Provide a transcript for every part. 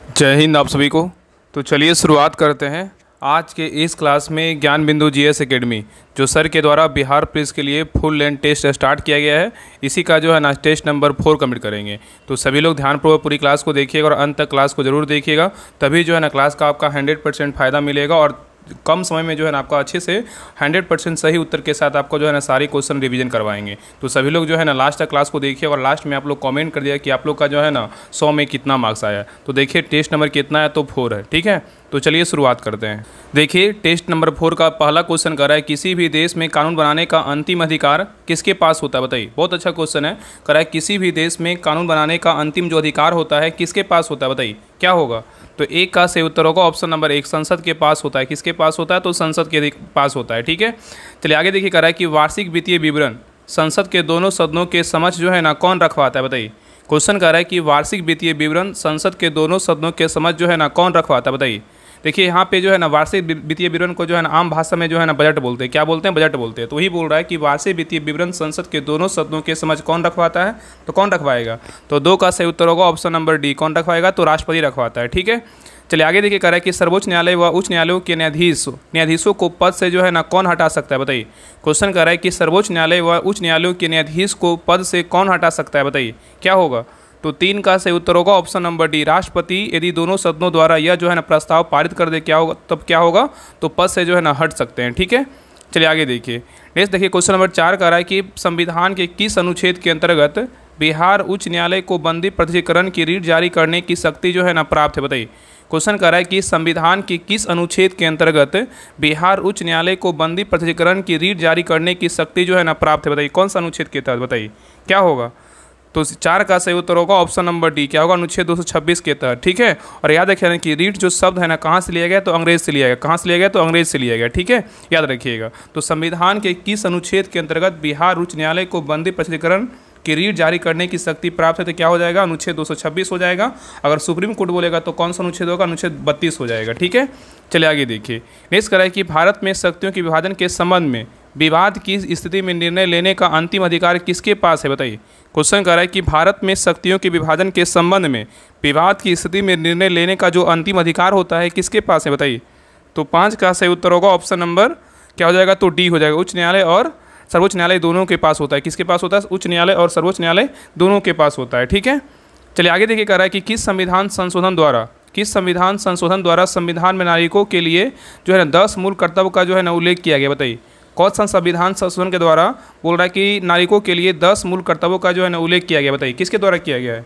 जय हिंद आप सभी को। तो चलिए शुरुआत करते हैं आज के इस क्लास में ज्ञान बिंदु जीएस एकेडमी जो सर के द्वारा बिहार पुलिस के लिए फुल लेंथ टेस्ट स्टार्ट किया गया है। इसी का जो है ना टेस्ट नंबर 4 कंप्लीट करेंगे। तो सभी लोग ध्यानपूर्वक पूरी क्लास को देखिएगा और अंत तक क्लास को ज़रूर देखिएगा, तभी जो है ना क्लास का आपका 100% फ़ायदा मिलेगा और कम समय में जो है ना आपका अच्छे से 100% सही उत्तर के साथ आपको जो है ना सारी क्वेश्चन रिवीजन करवाएंगे। तो सभी लोग जो है ना लास्ट तक क्लास को देखिए और लास्ट में आप लोग कमेंट कर दिया कि आप लोग का जो है ना 100 में कितना मार्क्स आया। तो देखिए टेस्ट नंबर कितना है, तो 4 है। ठीक है, तो चलिए शुरुआत करते हैं। देखिए टेस्ट नंबर 4 का पहला क्वेश्चन कर रहा है किसी भी देश में कानून बनाने का अंतिम अधिकार किसके पास होता है, बताइए। बहुत अच्छा क्वेश्चन है। कर रहा है किसी भी देश में कानून बनाने का अंतिम जो अधिकार होता है किसके पास होता है, बताइए क्या होगा। तो एक का सही उत्तर होगा ऑप्शन नंबर 1, संसद के पास होता है। किसके पास होता है, तो संसद के पास होता है। ठीक है, चलिए आगे देखिए। कर रहा है कि वार्षिक वित्तीय विवरण संसद के दोनों सदनों के समक्ष जो है ना कौन रखवाता है, बताइए। क्वेश्चन कर रहा है कि वार्षिक वित्तीय विवरण संसद के दोनों सदनों के समक्ष जो है ना कौन रखवाता है, बताइए। देखिए यहाँ पे जो है ना वार्षिक वित्तीय विवरण को जो है ना आम भाषा में जो है ना बजट बोलते हैं। क्या बोलते हैं, बजट बोलते हैं। तो वही बोल रहा है कि वार्षिक वित्तीय विवरण संसद के दोनों सदनों के समक्ष कौन रखवाता है, तो कौन रखवाएगा। तो 2 का सही उत्तर होगा ऑप्शन नंबर डी, कौन रखवाएगा, तो राष्ट्रपति रखवाता है। ठीक है, चलिए आगे देखिए। कह रहा है कि सर्वोच्च न्यायालय व उच्च न्यायालयों के न्यायाधीशों को पद से जो है ना कौन हटा सकता है, बताइए। क्वेश्चन कर रहा है कि सर्वोच्च न्यायालय व उच्च न्यायालयों के न्यायाधीश को पद से कौन हटा सकता है, बताइए क्या होगा। तो 3 का सही उत्तर होगा ऑप्शन नंबर डी, राष्ट्रपति। यदि दोनों सदनों द्वारा यह जो है ना प्रस्ताव पारित कर दे क्या होगा, तब क्या होगा, तो पद से जो है ना हट सकते हैं। ठीक है, चलिए आगे देखिए। नेक्स्ट देखिए क्वेश्चन नंबर 4 का रहा है कि संविधान के किस अनुच्छेद के अंतर्गत बिहार उच्च न्यायालय को बंदी प्रथितीकरण की रीट जारी करने की शक्ति जो है ना प्राप्त है, बताइए। क्वेश्चन कर रहा है कि संविधान के किस अनुच्छेद के अंतर्गत बिहार उच्च न्यायालय को बंदी प्रथितीकरण की रीट जारी करने की शक्ति जो है ना प्राप्त है, बताइए कौन सा अनुच्छेद के तहत, बताइए क्या होगा। तो 4 का सही उत्तर होगा ऑप्शन नंबर डी, क्या होगा, अनुच्छेद 226 के तहत। ठीक है, और याद रखिएगा कि रीट जो शब्द है ना कहाँ से लिया गया, तो अंग्रेज से लिया गया। कहाँ से लिया गया, तो अंग्रेज से लिया गया। ठीक है, याद रखिएगा। तो संविधान के किस अनुच्छेद के अंतर्गत बिहार उच्च न्यायालय को बंदी प्रथितीकरण की रीट जारी करने की शक्ति प्राप्त है, तो क्या हो जाएगा, अनुच्छेद 226 हो जाएगा। अगर सुप्रीम कोर्ट बोलेगा तो कौन सा अनुच्छेद होगा, अनुच्छेद 32 हो जाएगा। ठीक है, चलिए आगे देखिए। नेक्स्ट करा है कि भारत में शक्तियों के विभाजन के संबंध में विवाद की स्थिति में निर्णय लेने का अंतिम अधिकार किसके पास है, बताइए। क्वेश्चन कर रहा है कि भारत में शक्तियों के विभाजन के संबंध में विवाद की स्थिति में निर्णय लेने का जो अंतिम अधिकार होता है किसके पास है, बताइए। तो 5 का सही उत्तर होगा ऑप्शन नंबर क्या हो जाएगा, तो डी हो जाएगा। उच्च न्यायालय और सर्वोच्च न्यायालय दोनों के पास होता है। किसके पास होता है, उच्च न्यायालय और सर्वोच्च न्यायालय दोनों के पास होता है। ठीक है, चलिए आगे देखिए। कह रहा है कि किस संविधान संशोधन द्वारा संविधान में नागरिकों के लिए जो है ना 10 मूल कर्तव्य का जो है ना उल्लेख किया गया, बताइए। कौन सा संविधान संशोधन के द्वारा बोल रहा है कि नागरिकों के लिए 10 मूल कर्तव्यों का जो है ना उल्लेख किया गया, बताइए किसके द्वारा किया गया है।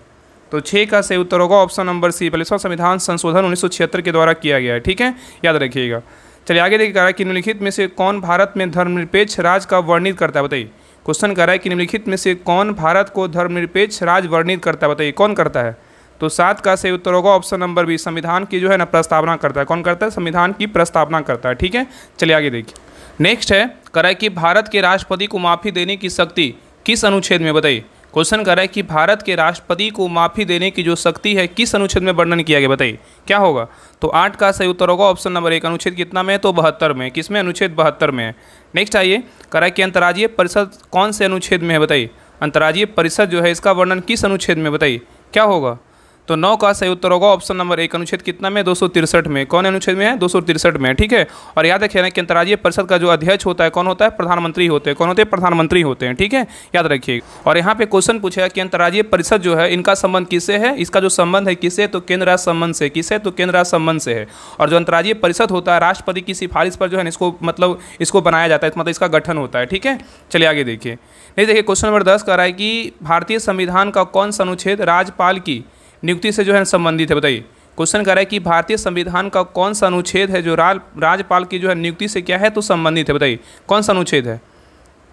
तो 6 का सही उत्तर होगा ऑप्शन नंबर सी, 45वां संविधान संशोधन 1976 के द्वारा किया गया है। ठीक है, याद रखिएगा। चलिए आगे देखिए। कह रहा है कि निम्नलिखित में से कौन भारत में धर्मनिरपेक्ष राज का वर्णित करता है, बताइए। क्वेश्चन कर रहा है कि निम्नलिखित में से कौन भारत को धर्मनिरपेक्ष राज वर्णित करता है, बताइए कौन करता है। तो 7 का सही उत्तर होगा ऑप्शन नंबर बी, संविधान की जो है ना प्रस्तावना करता है। कौन करता है, संविधान की प्रस्तावना करता है। ठीक है, चलिए आगे देखिए। नेक्स्ट है कह रहा है कि भारत के राष्ट्रपति को माफ़ी देने की शक्ति किस अनुच्छेद में, बताइए। क्वेश्चन कर रहा है कि भारत के राष्ट्रपति को माफ़ी देने की जो शक्ति है किस अनुच्छेद में वर्णन किया गया, बताइए क्या होगा। तो 8 का सही उत्तर होगा ऑप्शन नंबर 1, अनुच्छेद कितना में है, तो 72 में। किस में, अनुच्छेद 72 में है। नेक्स्ट आइए। कह रहा है कि अंतर्राज्यीय परिषद कौन से अनुच्छेद में है, बताइए। अंतर्राज्यीय परिषद जो है इसका वर्णन किस अनुच्छेद में, बताइए क्या होगा। तो 9 का सही उत्तर होगा ऑप्शन नंबर 1, अनुच्छेद कितना में, 263 में। कौन अनुच्छेद में है, 263 में। ठीक है, और याद रखिए ना कि अंतर्राज्यीय परिषद का जो अध्यक्ष होता है कौन होता है, प्रधानमंत्री होते हैं। कौन होते हैं, प्रधानमंत्री होते हैं। ठीक है, याद रखिए। और यहाँ पे क्वेश्चन पूछा कि अंतर्राज्यीय परिषद जो है इनका संबंध किससे है, इसका जो संबंध है किससे, तो केंद्र राज्य संबंध से। किससे, तो केंद्र राज्य संबंध से है। और जो अंतर्राज्यीय परिषद होता है राष्ट्रपति की सिफारिश पर जो है इसको इसको बनाया जाता है, मतलब इसका गठन होता है। ठीक है, चलिए आगे देखिए। नहीं देखिए क्वेश्चन नंबर 10 कह रहा है कि भारतीय संविधान का कौन सा अनुच्छेद राज्यपाल की नियुक्ति से जो है संबंधित है, बताइए। क्वेश्चन कर रहा है कि भारतीय संविधान का कौन सा अनुच्छेद है जो राज्यपाल की जो है नियुक्ति से क्या है, तो संबंधित है, बताइए कौन सा अनुच्छेद है।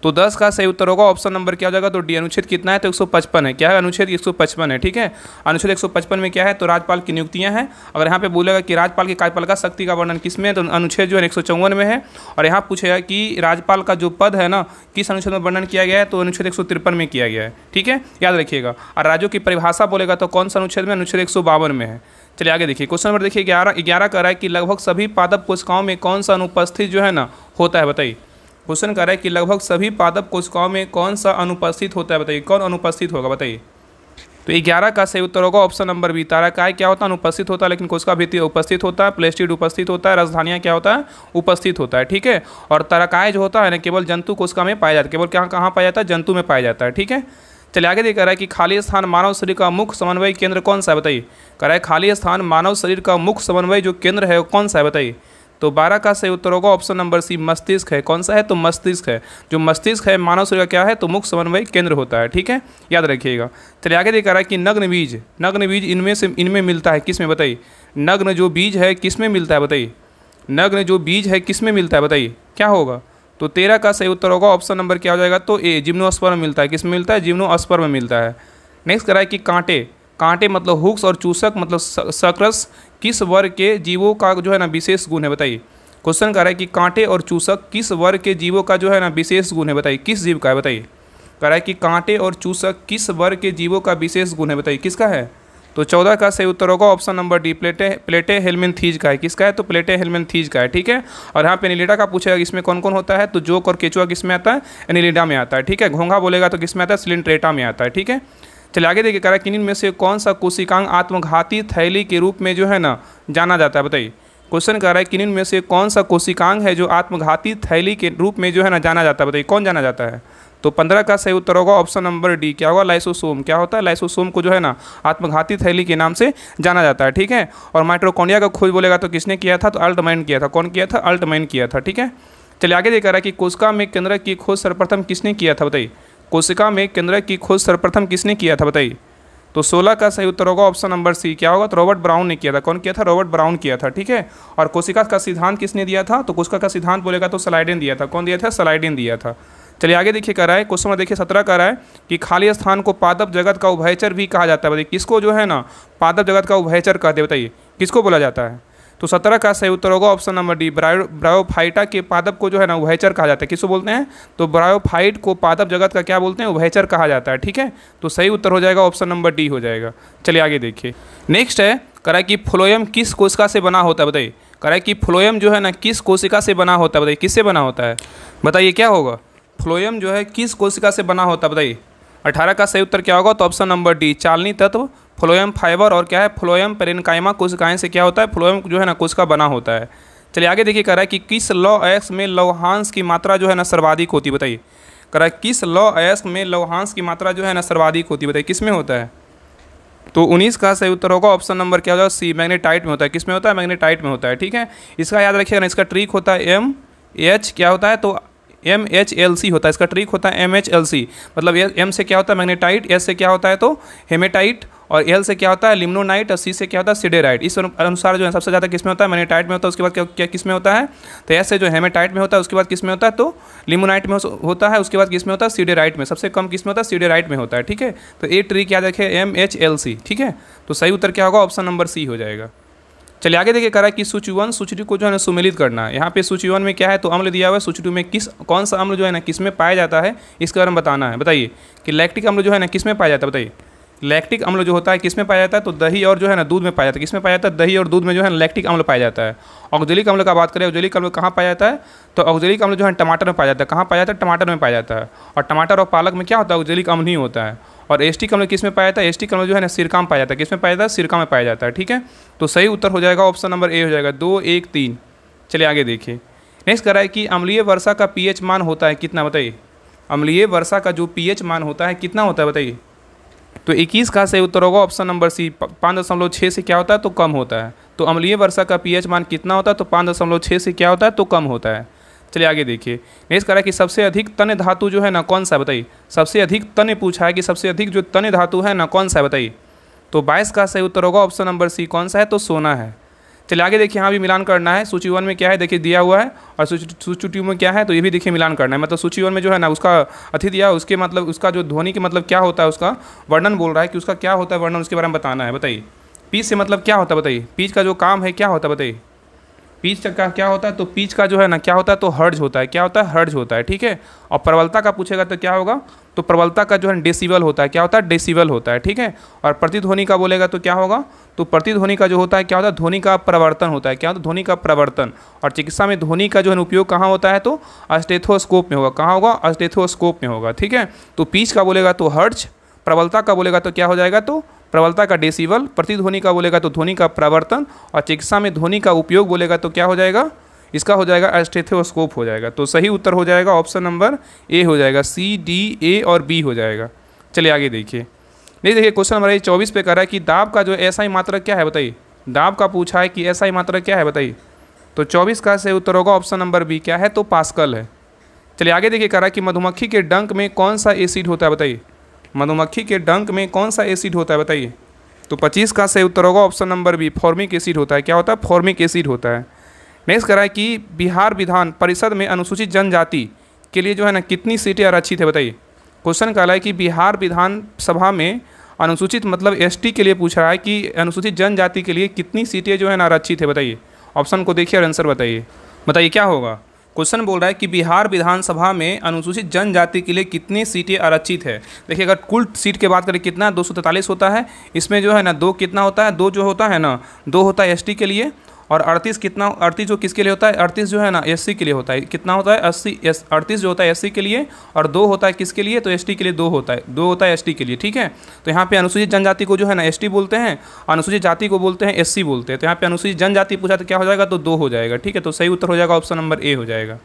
तो 10 का सही उत्तर होगा ऑप्शन नंबर क्या हो जाएगा, तो डी, अनुच्छेद कितना है, तो 155 है। क्या है, अनुच्छेद 155 है। ठीक है, अनुच्छेद 155 में क्या है, तो राज्यपाल की नियुक्तियां हैं। अगर यहाँ पे बोलेगा कि राज्यपाल की कार्यपालिका शक्ति का वर्णन किस में है, तो अनुच्छेद जो है 154 में है। और यहाँ पूछेगा कि राज्यपाल का जो पद है ना किस अनुच्छेद में वर्णन किया गया है, तो अनुच्छेद 153 में किया गया है। ठीक है, याद रखिएगा। और राज्यों की परिभाषा बोलेगा तो कौन सा अनुच्छेद में, अनुच्छेद 152 में है। चलिए आगे देखिए। क्वेश्चन नंबर देखिए 11 कह रहा है कि लगभग सभी पादप कोशिकाओं में कौन सा अनुपस्थित जो है ना होता है, बताइए। क्वेश्चन कर रहा है कि लगभग सभी पादप कोशिकाओं में कौन सा अनुपस्थित होता है, बताइए कौन अनुपस्थित होगा, बताइए। तो 11 का सही उत्तर होगा ऑप्शन नंबर बी। तारकाय क्या होता है? अनुपस्थित होता है, लेकिन कोशिका भित्ति उपस्थित होता है। प्लेस्टिड उपस्थित होता है। राजधानियाँ क्या होता है? उपस्थित होता है। ठीक है। और तारकाय जो होता है ना केवल जंतु कोशिका में पाया जाता है, केवल कहाँ पाया जाता है? जंतु में पाया जाता है। ठीक है। चलिए आगे देखा रहा है कि खाली स्थान मानव शरीर का मुख्य समन्वय केंद्र कौन सा है? बताइए। कह रहा है खाली स्थान मानव शरीर का मुख्य समन्वय जो केंद्र है वो कौन सा है? बताइए। तो 12 का सही उत्तर होगा ऑप्शन नंबर सी, मस्तिष्क है। कौन सा है? तो मस्तिष्क है। जो मस्तिष्क है मानव शरीर का क्या है? तो मुख्य समन्वय केंद्र होता है। ठीक है, याद रखिएगा। चलिए आगे देखा रहा है कि नग्न बीज इनमें मिलता है किस में? बताइए। नग्न जो बीज है किस में मिलता है? बताइए। नग्न जो बीज है किस में मिलता है? बताइए क्या होगा? तो 13 का सही उत्तर होगा ऑप्शन नंबर क्या हो जाएगा? तो ए, जिम्नोस्पर्म में मिलता है। किस में मिलता है? जिम्नोस्पर्म में मिलता है। नेक्स्ट करा है कि कांटे मतलब हुक्स और चूसक मतलब सकरस किस वर्ग के जीवों का जो है ना विशेष गुण है? बताइए। क्वेश्चन कर रहा है कि कांटे और चूसक किस वर्ग के जीवों का जो है ना विशेष गुण है? बताइए किस जीव का है? बताइए। कह रहा है कि कांटे और चूसक किस वर्ग के जीवों का विशेष गुण है? बताइए किसका है? तो 14 का सही उत्तर होगा ऑप्शन नंबर डी, प्लेटे हेलमिन्थीज का है। किसका है? तो प्लेटे हेलमिन्थीज का है। ठीक है। और यहाँ पे एनिलिडा का पूछेगा इसमें कौन कौन होता है? तो जोक और केचुआ किस में आता है? एनिलिडा में आता है। ठीक है। घोंघा बोलेगा तो किस में आता है? सिलिंट्रेटा में आता है। ठीक है। चलिए आगे देखिए, कह रहा है किन्हीं में से कौन सा कोशिकांग आत्मघाती थैली के रूप में जो है ना जाना जाता है? बताइए। क्वेश्चन कर रहा है किन्हीं में से कौन सा कोशिकांग है जो आत्मघाती थैली के रूप में जो है ना जाना जाता है? बताइए कौन जाना जाता है? तो 15 का सही उत्तर होगा ऑप्शन नंबर डी, क्या होगा? लाइसोसोम। क्या होता है? लाइसोसोम को जो है ना आत्मघाती थैली के नाम से जाना जाता है। ठीक है। और माइटोकॉन्ड्रिया का खोज बोलेगा तो किसने किया था? तो अल्टमैन किया था। कौन किया था? अल्टमैन किया था। ठीक है। चलिए आगे देखा रहा है कि कोशिका में केंद्रक की खोज सर्वप्रथम किसने किया था? बताइए। कोशिका में केंद्रक की खोज सर्वप्रथम किसने किया था? बताइए। तो 16 का सही उत्तर होगा ऑप्शन नंबर सी, क्या होगा? तो रॉबर्ट ब्राउन ने किया था। कौन किया था? रॉबर्ट ब्राउन किया था। ठीक है। और कोशिका का सिद्धांत किसने दिया था? तो कोशिका का सिद्धांत बोलेगा तो सलाइडेन दिया था। कौन दिया था? सलाइडेन दिया था। चलिए आगे देखिए, कर रहा है क्वेश्चन में देखिए 17 का रहा है कि खाली स्थान को पादप जगत का उभयचर भी कहा जाता है। बताइए किसको जो है ना पादप जगत का उभयचर कहते हैं? बताइए किसको बोला जाता है? तो 17 का सही उत्तर होगा ऑप्शन नंबर डी, ब्रायोफाइटा के पादप को जो है ना उभयचर कहा जाता है। किसको बोलते हैं? तो ब्रायोफाइट को पादप जगत का क्या बोलते हैं? उभयचर कहा जाता है। ठीक है। तो सही उत्तर हो जाएगा ऑप्शन नंबर डी हो जाएगा। चलिए आगे देखिए, नेक्स्ट है करा कि फ्लोएम किस कोशिका से बना होता है? बताइए। करा कि फ्लोएम जो है ना किस कोशिका से बना होता है? बताइए किससे बना होता है? बताइए क्या होगा? फ्लोएम जो है किस कोशिका से बना होता है? बताइए। 18 का सही उत्तर क्या होगा? तो ऑप्शन नंबर डी, चालनी तत्व, फ्लोएम फाइबर और क्या है? फ्लोएम पेरेन्काइमा कोशिकाएं से क्या होता है? फ्लोएम जो है ना कोशिका बना होता है। चलिए आगे देखिए, कह रहा है कि किस लौह में लौहांश की मात्रा जो है ना सर्वाधिक होती है? बताइए। कह रहा है किस लौह में लौहांश की मात्रा जो है ना सर्वाधिक होती है? बताइए किस में होता है? तो 19 का सही उत्तर होगा ऑप्शन नंबर क्या होगा? सी, मैग्नेटाइट में होता है। किस में होता है? मैग्नेटाइट में होता है। ठीक है। इसका याद रखिएगा ना, इसका ट्रिक होता है MH क्या होता है? तो MHLC होता है। इसका ट्रिक होता है MHLC, मतलब M से क्या होता है? मैग्नेटाइट, S से क्या होता है? तो हेमेटाइट, और L से क्या होता है? लिम्नोनाइट, और C से क्या होता है? सिडेराइट। इस अनुसार जो है सबसे ज़्यादा किस में होता है? मैग्नेटाइट में होता है। उसके बाद क्या किस में होता है? तो S से जो हेमेटाइट में होता है, उसके बाद किस में होता है? तो लिम्नोनाइट में होता है। उसके बाद किस में होता है? सिडेराइट में। सबसे कम किस में होता है? सिडेराइट में होता है। ठीक है। तो ये ट्रिक याद रखें MHLC। ठीक है। तो सही उत्तर क्या होगा? ऑप्शन नंबर सी हो जाएगा। चलिए आगे देखिए, कह रहा है कि सूची 1 सूची 2 को जो है ना सुमेलित करना है। यहाँ पे सूची 1 में क्या है? तो अम्ल दिया हुआ है। सूची 2 में कौन सा अम्ल जो है ना किस में पाया जाता है इसके बारे में बताना है। बताइए कि लैक्टिक अम्ल जो है ना किस में पाया जाता है? बताइए। लैक्टिक अम्ल जो होता है किस में पाया जाता है? तो दही और जो है ना दूध में पाया जाता है। किस में पाया जाता है? दही और दूध में जो है लैक्टिक अम्ल पाया जाता है। ऑक्जेलिक अम्ल का बात करें, ऑक्जेलिक अम्ल कहाँ पाया जाता है? तो ऑक्जेलिक अम्ल जो है टमाटर में पाया जाता है। कहाँ पाया जाता है? टमाटर में पाया जाता है। और टमाटर और पालक में क्या होता है? ऑक्जेलिक अम्ल नहीं होता है। और एस्टिक अम्ल किस में पाया जाता है? एस्टिक अम्ल जो है ना सिरका में पाया जाता है। किस में पाया जाता है? सिरका में पाया जाता है। ठीक है। तो सही उत्तर हो जाएगा ऑप्शन नंबर ए हो जाएगा, 2, 1, 3। चलिए आगे देखिए, नेक्स्ट कह रहा है कि अम्लीय वर्षा का pH मान होता है कितना? बताइए। अम्लीय वर्षा का जो pH मान होता है कितना होता है? बताइए। तो 21 का सही उत्तर होगा ऑप्शन नंबर सी, 5.6 से क्या होता है? तो कम होता है। तो अम्लीय वर्षा का pH मान कितना होता है? तो 5.6 से क्या होता है? तो कम होता है। चलिए आगे देखिए, नेक्स्ट कह रहा है कि सबसे अधिक तन्य धातु जो है ना कौन सा है? बताइए। सबसे अधिक तन्य पूछा है कि सबसे अधिक जो तन्य धातु है ना कौन सा है? बताइए। तो 22 का सही उत्तर होगा ऑप्शन नंबर सी, कौन सा है? तो सोना है। चलिए आगे देखिए, यहाँ भी मिलान करना है। सूची 1 में क्या है? देखिए दिया हुआ है। और सूची 2 में क्या है? तो ये भी देखिए मिलान करना है। मतलब सूची 1 में जो है ना उसका अति दिया, उसके मतलब उसका जो ध्वनि के मतलब क्या होता है, उसका वर्णन बोल रहा है कि उसका क्या होता है वर्णन, उसके बारे में बताना है। बताइए। पीच से मतलब क्या होता है? बताइए। पीच का जो काम है क्या होता है? बताइए। पीच का क्या होता है? तो पीच का जो है ना क्या होता है? तो हर्ज होता है। क्या होता है? हर्ज होता है। ठीक है। और प्रबलता का पूछेगा तो क्या होगा? तो प्रबलता का जो है डेसिबल होता है। क्या होता है? डेसिबल होता है। ठीक है। और प्रतिध्वनि का बोलेगा तो क्या होगा? तो प्रतिध्वनि का जो होता है क्या होता है? ध्वनि का प्रवर्तन होता है। क्या होता है? ध्वनि का प्रवर्तन। और चिकित्सा में ध्वनि का जो है उपयोग कहाँ होता है? तो स्टेथोस्कोप में होगा। कहाँ होगा? स्टेथोस्कोप में होगा। ठीक है। तो पीच का बोलेगा तो हर्ज, प्रबलता का बोलेगा तो क्या हो जाएगा, तो प्रबलता का डेसिबल, प्रतिध्वनि का बोलेगा तो ध्वनि का प्रवर्तन, और चिकित्सा में ध्वनि का उपयोग बोलेगा तो क्या हो जाएगा, इसका हो जाएगा स्टेथोस्कोप हो जाएगा। तो सही उत्तर हो जाएगा ऑप्शन नंबर ए हो जाएगा, सी डी ए और बी हो जाएगा। चलिए आगे देखिए। नहीं देखिए क्वेश्चन नंबर 24 पे कह रहा है कि दाब का जो एसआई मात्रक क्या है बताइए। दाब का पूछा है कि एसआई मात्रक क्या है बताइए। तो 24 का सही उत्तर होगा ऑप्शन नंबर बी, क्या है, तो पास्कल है। चलिए आगे देखिए, कह रहा है कि मधुमक्खी के डंक में कौन सा एसिड होता है बताइए। मधुमक्खी के डंक में कौन सा एसिड होता है बताइए। तो 25 का सही उत्तर होगा option number B, formic acid होता है। क्या होता है, फॉर्मिक एसिड होता है। नेक्स्ट कह रहा है कि बिहार विधान परिषद में अनुसूचित जनजाति के लिए जो है ना कितनी सीटें आरक्षित है बताइए। क्वेश्चन कह रहा है कि बिहार विधान सभा में अनुसूचित मतलब एसटी के लिए पूछ रहा है कि अनुसूचित जनजाति के लिए कितनी सीटें जो है ना आरक्षित है बताइए। ऑप्शन को देखिए और आंसर बताइए। बताइए क्या होगा। क्वेश्चन बोल रहा है कि बिहार विधानसभा में अनुसूचित जनजाति के लिए कितनी सीटें आरक्षित है। देखिए अगर कुल सीट की बात करें कितना 243 होता है, इसमें जो है ना 2 कितना होता है, 2 जो होता है ना 2 होता है एसटी के लिए, और 38 कितना 38 जो किसके लिए होता है, 38 जो है ना एससी के लिए होता है। कितना होता है 38 जो होता है एससी के लिए, और 2 होता है किसके लिए, तो एसटी के लिए 2 होता है, 2 होता है एसटी के लिए। ठीक है, तो यहाँ पे अनुसूचित जनजाति को जो है ना एसटी बोलते हैं, अनुसूचित जाति को बोलते हैं एससी बोलते हैं। तो यहाँ पे अनुसूचित जनजाति पूछा तो क्या हो जाएगा, तो 2 हो जाएगा। ठीक है, तो सही उत्तर हो जाएगा ऑप्शन नंबर ए हो जाएगा।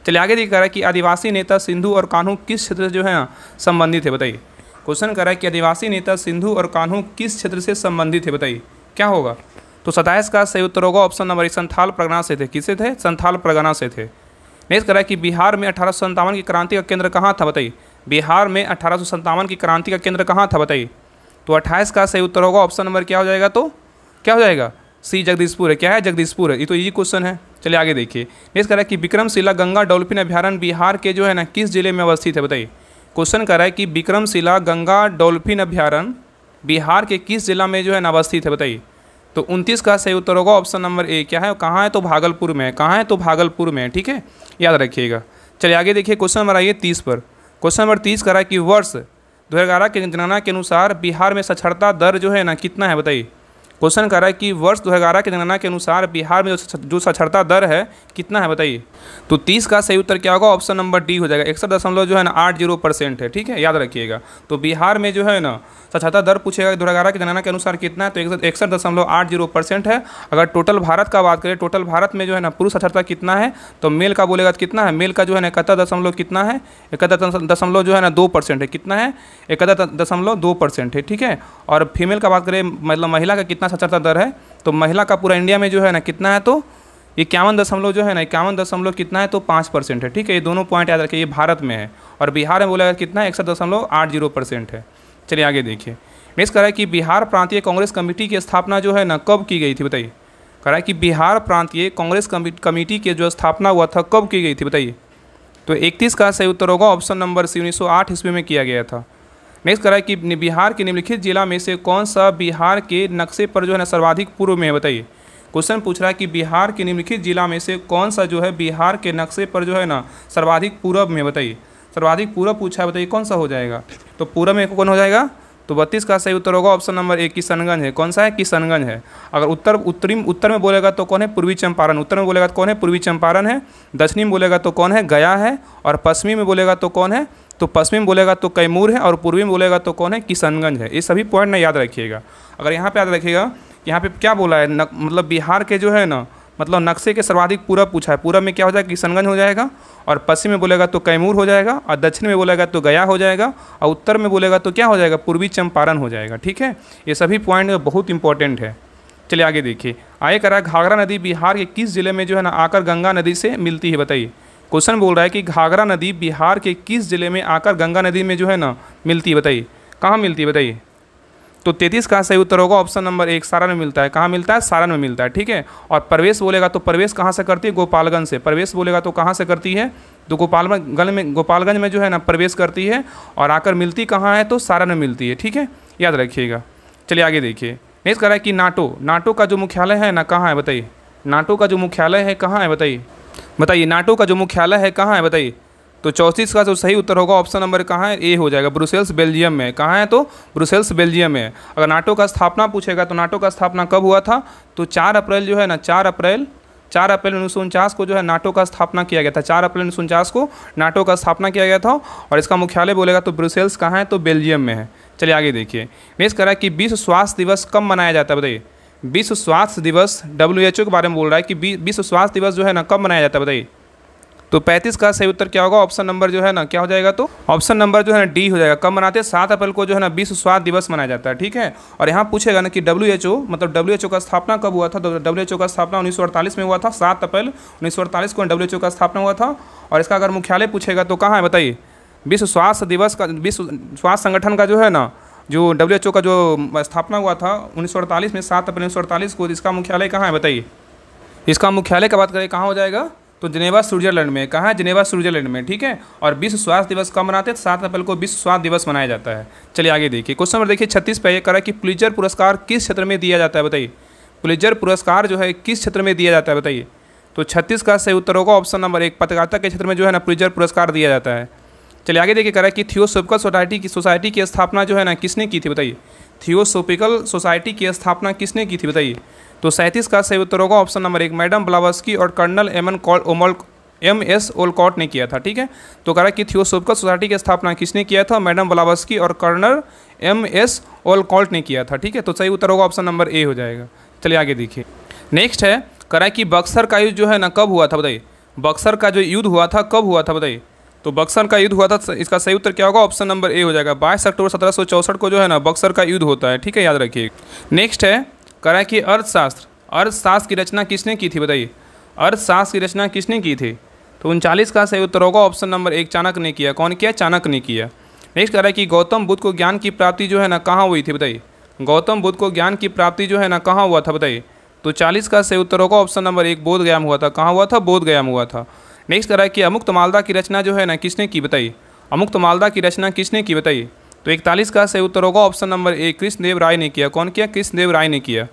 चलिए आगे दिखा रहा है कि आदिवासी नेता सिंधु और कान्हू किस क्षेत्र से जो है ना संबंधित है बताइए। क्वेश्चन कर रहा है कि आदिवासी नेता सिंधु और कान्हू किस क्षेत्र से संबंधित है बताइए, क्या होगा। तो 27 का सही उत्तर होगा ऑप्शन नंबर 1, संथाल परगना से थे। किससे थे, संथाल परगना से थे। नेक्स्ट कह रहा है कि बिहार में 1857 की क्रांति का केंद्र कहाँ था बताइए। बिहार में 1857 की क्रांति का केंद्र कहाँ था बताइए। तो 28 का सही उत्तर होगा ऑप्शन नंबर क्या हो जाएगा, तो क्या हो जाएगा, सी जगदीशपुर है। क्या है, जगदीशपुर है। ये तो इजी क्वेश्चन है। चलिए आगे देखिए। नेक्स्ट कह रहा है कि विक्रमशिला गंगा डॉल्फिन अभ्यारण्य बिहार के जो है ना किस जिले में अवस्थित है बताइए। क्वेश्चन कह रहा है कि विक्रमशिला गंगा डॉल्फिन अभ्यारण्य बिहार के किस जिला में जो है ना अवस्थित है बताइए। तो 29 का सही उत्तर होगा ऑप्शन नंबर ए, क्या है, कहाँ है, तो भागलपुर में है। कहाँ है, तो भागलपुर में है। ठीक है, याद रखिएगा। चलिए आगे देखिए क्वेश्चन नंबर आइए 30 पर। क्वेश्चन नंबर 30 कह रहा है कि वर्ष 2011 की जनगणना के अनुसार बिहार में साक्षरता दर जो है ना कितना है बताइए। क्वेश्चन कह रहा है कि वर्ष 2011 की जनगणना के अनुसार बिहार में जो साक्षरता दर है कितना है बताइए। तो 30 का सही उत्तर क्या होगा, ऑप्शन नंबर डी हो जाएगा। 61 जो है ना 80% है। ठीक है, याद रखिएगा। तो बिहार में जो है ना साक्षरता दर पूछेगा 2011 की जनगणना के अनुसार कितना है, तो 61.80% है। अगर टोटल भारत का बात करें, टोटल भारत में जो है ना पुरुष साक्षरता कितना है, तो मेल का बोलेगा तो कितना है, मेल का जो है ना 71 कितना है, 71 जो है ना 2% है। कितना है, 71.2% है। ठीक है, और फीमेल का बात करें मतलब महिला का कितना साक्षरता दर है, तो महिला का पूरा इंडिया में जो है ना कितना है, तो 51 जो है ना 51 कितना है, तो 5% है। ठीक है, ये दोनों पॉइंट याद रखिए। ये भारत में है और बिहार में बोलेगा कितना है, 61.80% है। चलिए आगे देखिए। नेक्स्ट कह रहा है कि बिहार प्रांतीय कांग्रेस कमेटी की स्थापना जो है ना कब की गई थी बताइए। कह रहा है कि बिहार प्रांतीय कांग्रेस कमेटी की जो स्थापना हुआ था कब की गई थी बताइए। तो 31 का सही उत्तर होगा ऑप्शन नंबर सी, 1908 ईस्वी में किया गया था। नेक्स्ट कह रहा है कि बिहार के निम्नलिखित जिला में से कौन सा बिहार के नक्शे पर जो है ना सर्वाधिक पूर्व में है बताइए। क्वेश्चन पूछ रहा है कि बिहार के निम्नलिखित जिला में से कौन सा जो है बिहार के नक्शे पर जो है ना सर्वाधिक पूर्व में बताइए। सर्वाधिक पूर्व पूछा है बताइए, कौन सा हो जाएगा। तो पूर्व में कौन हो जाएगा, तो 32 का सही उत्तर होगा ऑप्शन नंबर 1, किशनगंज है। कौन सा है, किशनगंज है। अगर उत्तर में बोलेगा तो कौन है, पूर्वी चंपारण। उत्तर में बोलेगा तो कौन है, पूर्वी चंपारण है। दक्षिणी में बोलेगा तो कौन है, गया है। और पश्चिमी में बोलेगा तो कौन है, तो पश्चिमी में बोलेगा तो कैमूर है। और पूर्वी में बोलेगा तो कौन है, किशनगंज है। ये सभी पॉइंट ना याद रखिएगा। अगर यहाँ पे याद रखिएगा, यहाँ पे क्या बोला है, मतलब बिहार के जो है ना मतलब नक्शे के सर्वाधिक पूरब पूछा है। पूरब में क्या हो जाएगा, किशनगंज हो जाएगा। और पश्चिम में बोलेगा तो कैमूर हो जाएगा। और दक्षिण में बोलेगा तो गया हो जाएगा। और उत्तर में बोलेगा तो क्या हो जाएगा, पूर्वी चंपारण हो जाएगा। ठीक है, ये सभी पॉइंट बहुत इंपॉर्टेंट है। चलिए आगे देखिए। आगे कह रहा है घाघरा नदी बिहार के किस जिले में जो है ना आकर गंगा नदी से मिलती है बताइए। क्वेश्चन बोल रहा है कि घाघरा नदी बिहार के किस जिले में आकर गंगा नदी में जो है ना मिलती है बताइए। कहाँ मिलती है बताइए। तो 33 का सही उत्तर होगा ऑप्शन नंबर 1, सारण में मिलता है। कहाँ मिलता है, सारण में मिलता है। ठीक है, और प्रवेश बोलेगा तो प्रवेश कहाँ से करती है, गोपालगंज से। प्रवेश बोलेगा तो कहाँ से करती है, तो गोपालगंज में जो है ना प्रवेश करती है। और आकर मिलती कहाँ है, तो सारण में मिलती है। ठीक है, याद रखिएगा। चलिए आगे देखिए। नेक्स्ट कह रहा है कि नाटो का जो मुख्यालय है ना कहाँ है बताइए। नाटो का जो मुख्यालय है कहाँ है बताइए। बताइए नाटो का जो मुख्यालय है कहाँ है बताइए। तो 34 का जो सही उत्तर होगा ऑप्शन नंबर कहाँ है, ए हो जाएगा, ब्रुसेल्स बेल्जियम में। कहाँ है, तो ब्रुसेल्स बेल्जियम में। अगर नाटो का स्थापना पूछेगा तो नाटो का स्थापना कब हुआ था, तो 4 अप्रैल जो है ना 4 अप्रैल 4 अप्रैल 1949 को जो है नाटो का स्थापना किया गया था। 4 अप्रैल 1949 को नाटो का स्थापना किया गया था और इसका मुख्यालय बोलेगा तो ब्रुसेल्स कहाँ है, तो बेल्जियम में है। चलिए आगे देखिए। नेक्स्ट कह रहा है कि विश्व स्वास्थ्य दिवस कब मनाया जाता है, बताइए। विश्व स्वास्थ्य दिवस WHO के बारे में बोल रहा है कि विश्व स्वास्थ्य दिवस जो है ना कब मनाया जाता है, बताइए। तो 35 का सही उत्तर क्या होगा, ऑप्शन नंबर जो है ना क्या हो जाएगा, तो ऑप्शन नंबर जो है ना डी हो जाएगा। कब मनाते हैं, 7 अप्रैल को जो है ना विश्व स्वास्थ्य दिवस मनाया जाता है, ठीक है। और यहाँ पूछेगा ना कि WHO मतलब WHO का स्थापना कब हुआ था, तो WHO का स्थापना 1948 में हुआ था। 7 अप्रैल 1948 को WHO का स्थापना हुआ था। और इसका अगर मुख्यालय पूछेगा तो कहाँ है, बताइए। विश्व स्वास्थ्य दिवस का, विश्व स्वास्थ्य संगठन का जो है ना, जो WHO का जो स्थापना हुआ था 1948 में, 7 अप्रैल 1948 को, इसका मुख्यालय कहाँ है, बताइए। इसका मुख्यालय का बात करें कहाँ हो जाएगा, तो जिनेवा स्विट्जरलैंड में। कहाँ है, जिनेवा स्विट्जरलैंड में, ठीक है। और विश्व स्वास्थ्य दिवस कब मनाते हैं, 7 अप्रैल को विश्व स्वास्थ्य दिवस मनाया जाता है। चलिए आगे देखिए। क्वेश्चन नंबर देखिए 36 पे ये करा कि पुलित्जर पुरस्कार किस क्षेत्र में दिया जाता है, बताइए। पुलित्जर पुरस्कार जो है किस क्षेत्र में दिया जाता है, बताइए। तो 36 का सही उत्तर होगा ऑप्शन नंबर 1, पत्रकारिता के क्षेत्र में जो है ना पुलित्जर पुरस्कार दिया जाता है। चलिए आगे देखिए। करा कि थियोसोफिकल सोसाइटी की स्थापना जो है ना किसने की थी, बताइए। थियोसोफिकल सोसाइटी की स्थापना किसने की थी, बताइए। तो 37 का सही उत्तर होगा ऑप्शन नंबर 1, मैडम ब्लावस्की और कर्नल MS ओलकॉट ने किया था, ठीक है। तो कह रहा है कि थियोसोफिकल सोसाइटी की स्थापना किसने किया था, मैडम ब्लावस्की और कर्नल MS ओलकॉट ने किया था, ठीक है। तो सही उत्तर होगा ऑप्शन नंबर ए हो जाएगा। चलिए आगे देखिए। नेक्स्ट है, कह रहा है कि बक्सर का युद्ध जो है ना कब हुआ था, बताइए। बक्सर का जो युद्ध हुआ था कब हुआ था, बताइए। तो बक्सर का युद्ध हुआ था, इसका सही उत्तर क्या होगा, ऑप्शन नंबर ए हो जाएगा। 22 अक्टूबर 1764 को जो है ना बक्सर का युद्ध होता है, ठीक है, याद रखिए। नेक्स्ट है, कह रहा है कि अर्थशास्त्र की रचना किसने की थी, बताइए। अर्थशास्त्र की रचना किसने की थी, तो 39 का सही उत्तर होगा ऑप्शन नंबर 1, चाणक्य ने किया। कौन किया, चाणक्य ने किया। नेक्स्ट कह रहा है कि गौतम बुद्ध को ज्ञान की प्राप्ति जो है ना कहाँ हुई थी, बताइए। गौतम बुद्ध को ज्ञान की प्राप्ति जो है ना कहाँ हुआ था, बताइए। तो 40 का सही उत्तर होगा ऑप्शन नंबर 1, बोधगया में हुआ था। कहाँ हुआ था, बोधगया में हुआ था। नेक्स्ट कह रहा है कि अमुक्तमाल्यदा की रचना जो है ना किसने की, बताइए। अमुक्तमाल्यदा की रचना किसने की, बताइए। तो 41 का सही उत्तर होगा ऑप्शन नंबर 1, कृष्णदेव राय ने किया। कौन किया, कृष्णदेव राय ने किया।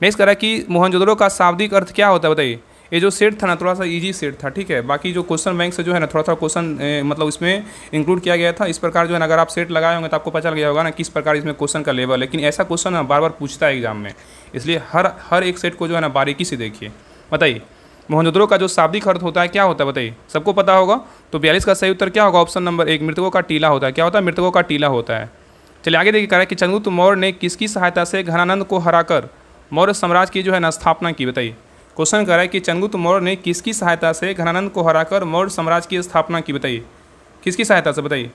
नेक्स्ट कह रहा है कि मोहनजोदड़ो का शाब्दिक अर्थ क्या होता है, बताइए। ये जो सेट था ना थोड़ा सा इजी सेट था, ठीक है। बाकी जो क्वेश्चन बैंक से जो है ना थोड़ा सा क्वेश्चन मतलब इसमें इंक्लूड किया गया था। इस प्रकार जो है ना अगर आप सेट लगाए होंगे तो आपको पता चल गया होगा ना किस प्रकार इसमें क्वेश्चन का लेवल। लेकिन ऐसा क्वेश्चन ना बार बार पूछता है एग्जाम में, इसलिए हर एक सेट को जो है ना बारीकी से देखिए। बताइए मोहनजोदड़ो का जो शाब्दिक अर्थ होता है क्या होता है, बताइए। सबको पता होगा। तो 42 का सही उत्तर क्या होगा, ऑप्शन नंबर 1, मृतकों का टीला होता है। क्या होता है, मृतकों का टीला होता है। चलिए आगे देखिए। कह रहा है कि चंद्रगुप्त मौर्य ने किसकी सहायता से घनानंद को हराकर मौर्य साम्राज्य की जो है ना स्थापना की, बताइए। क्वेश्चन कर रहा है कि चंद्रगुप्त मौर्य ने किसकी सहायता से घनानंद को हराकर मौर्य साम्राज्य की स्थापना की, बताइए। किसकी सहायता से, बताइए।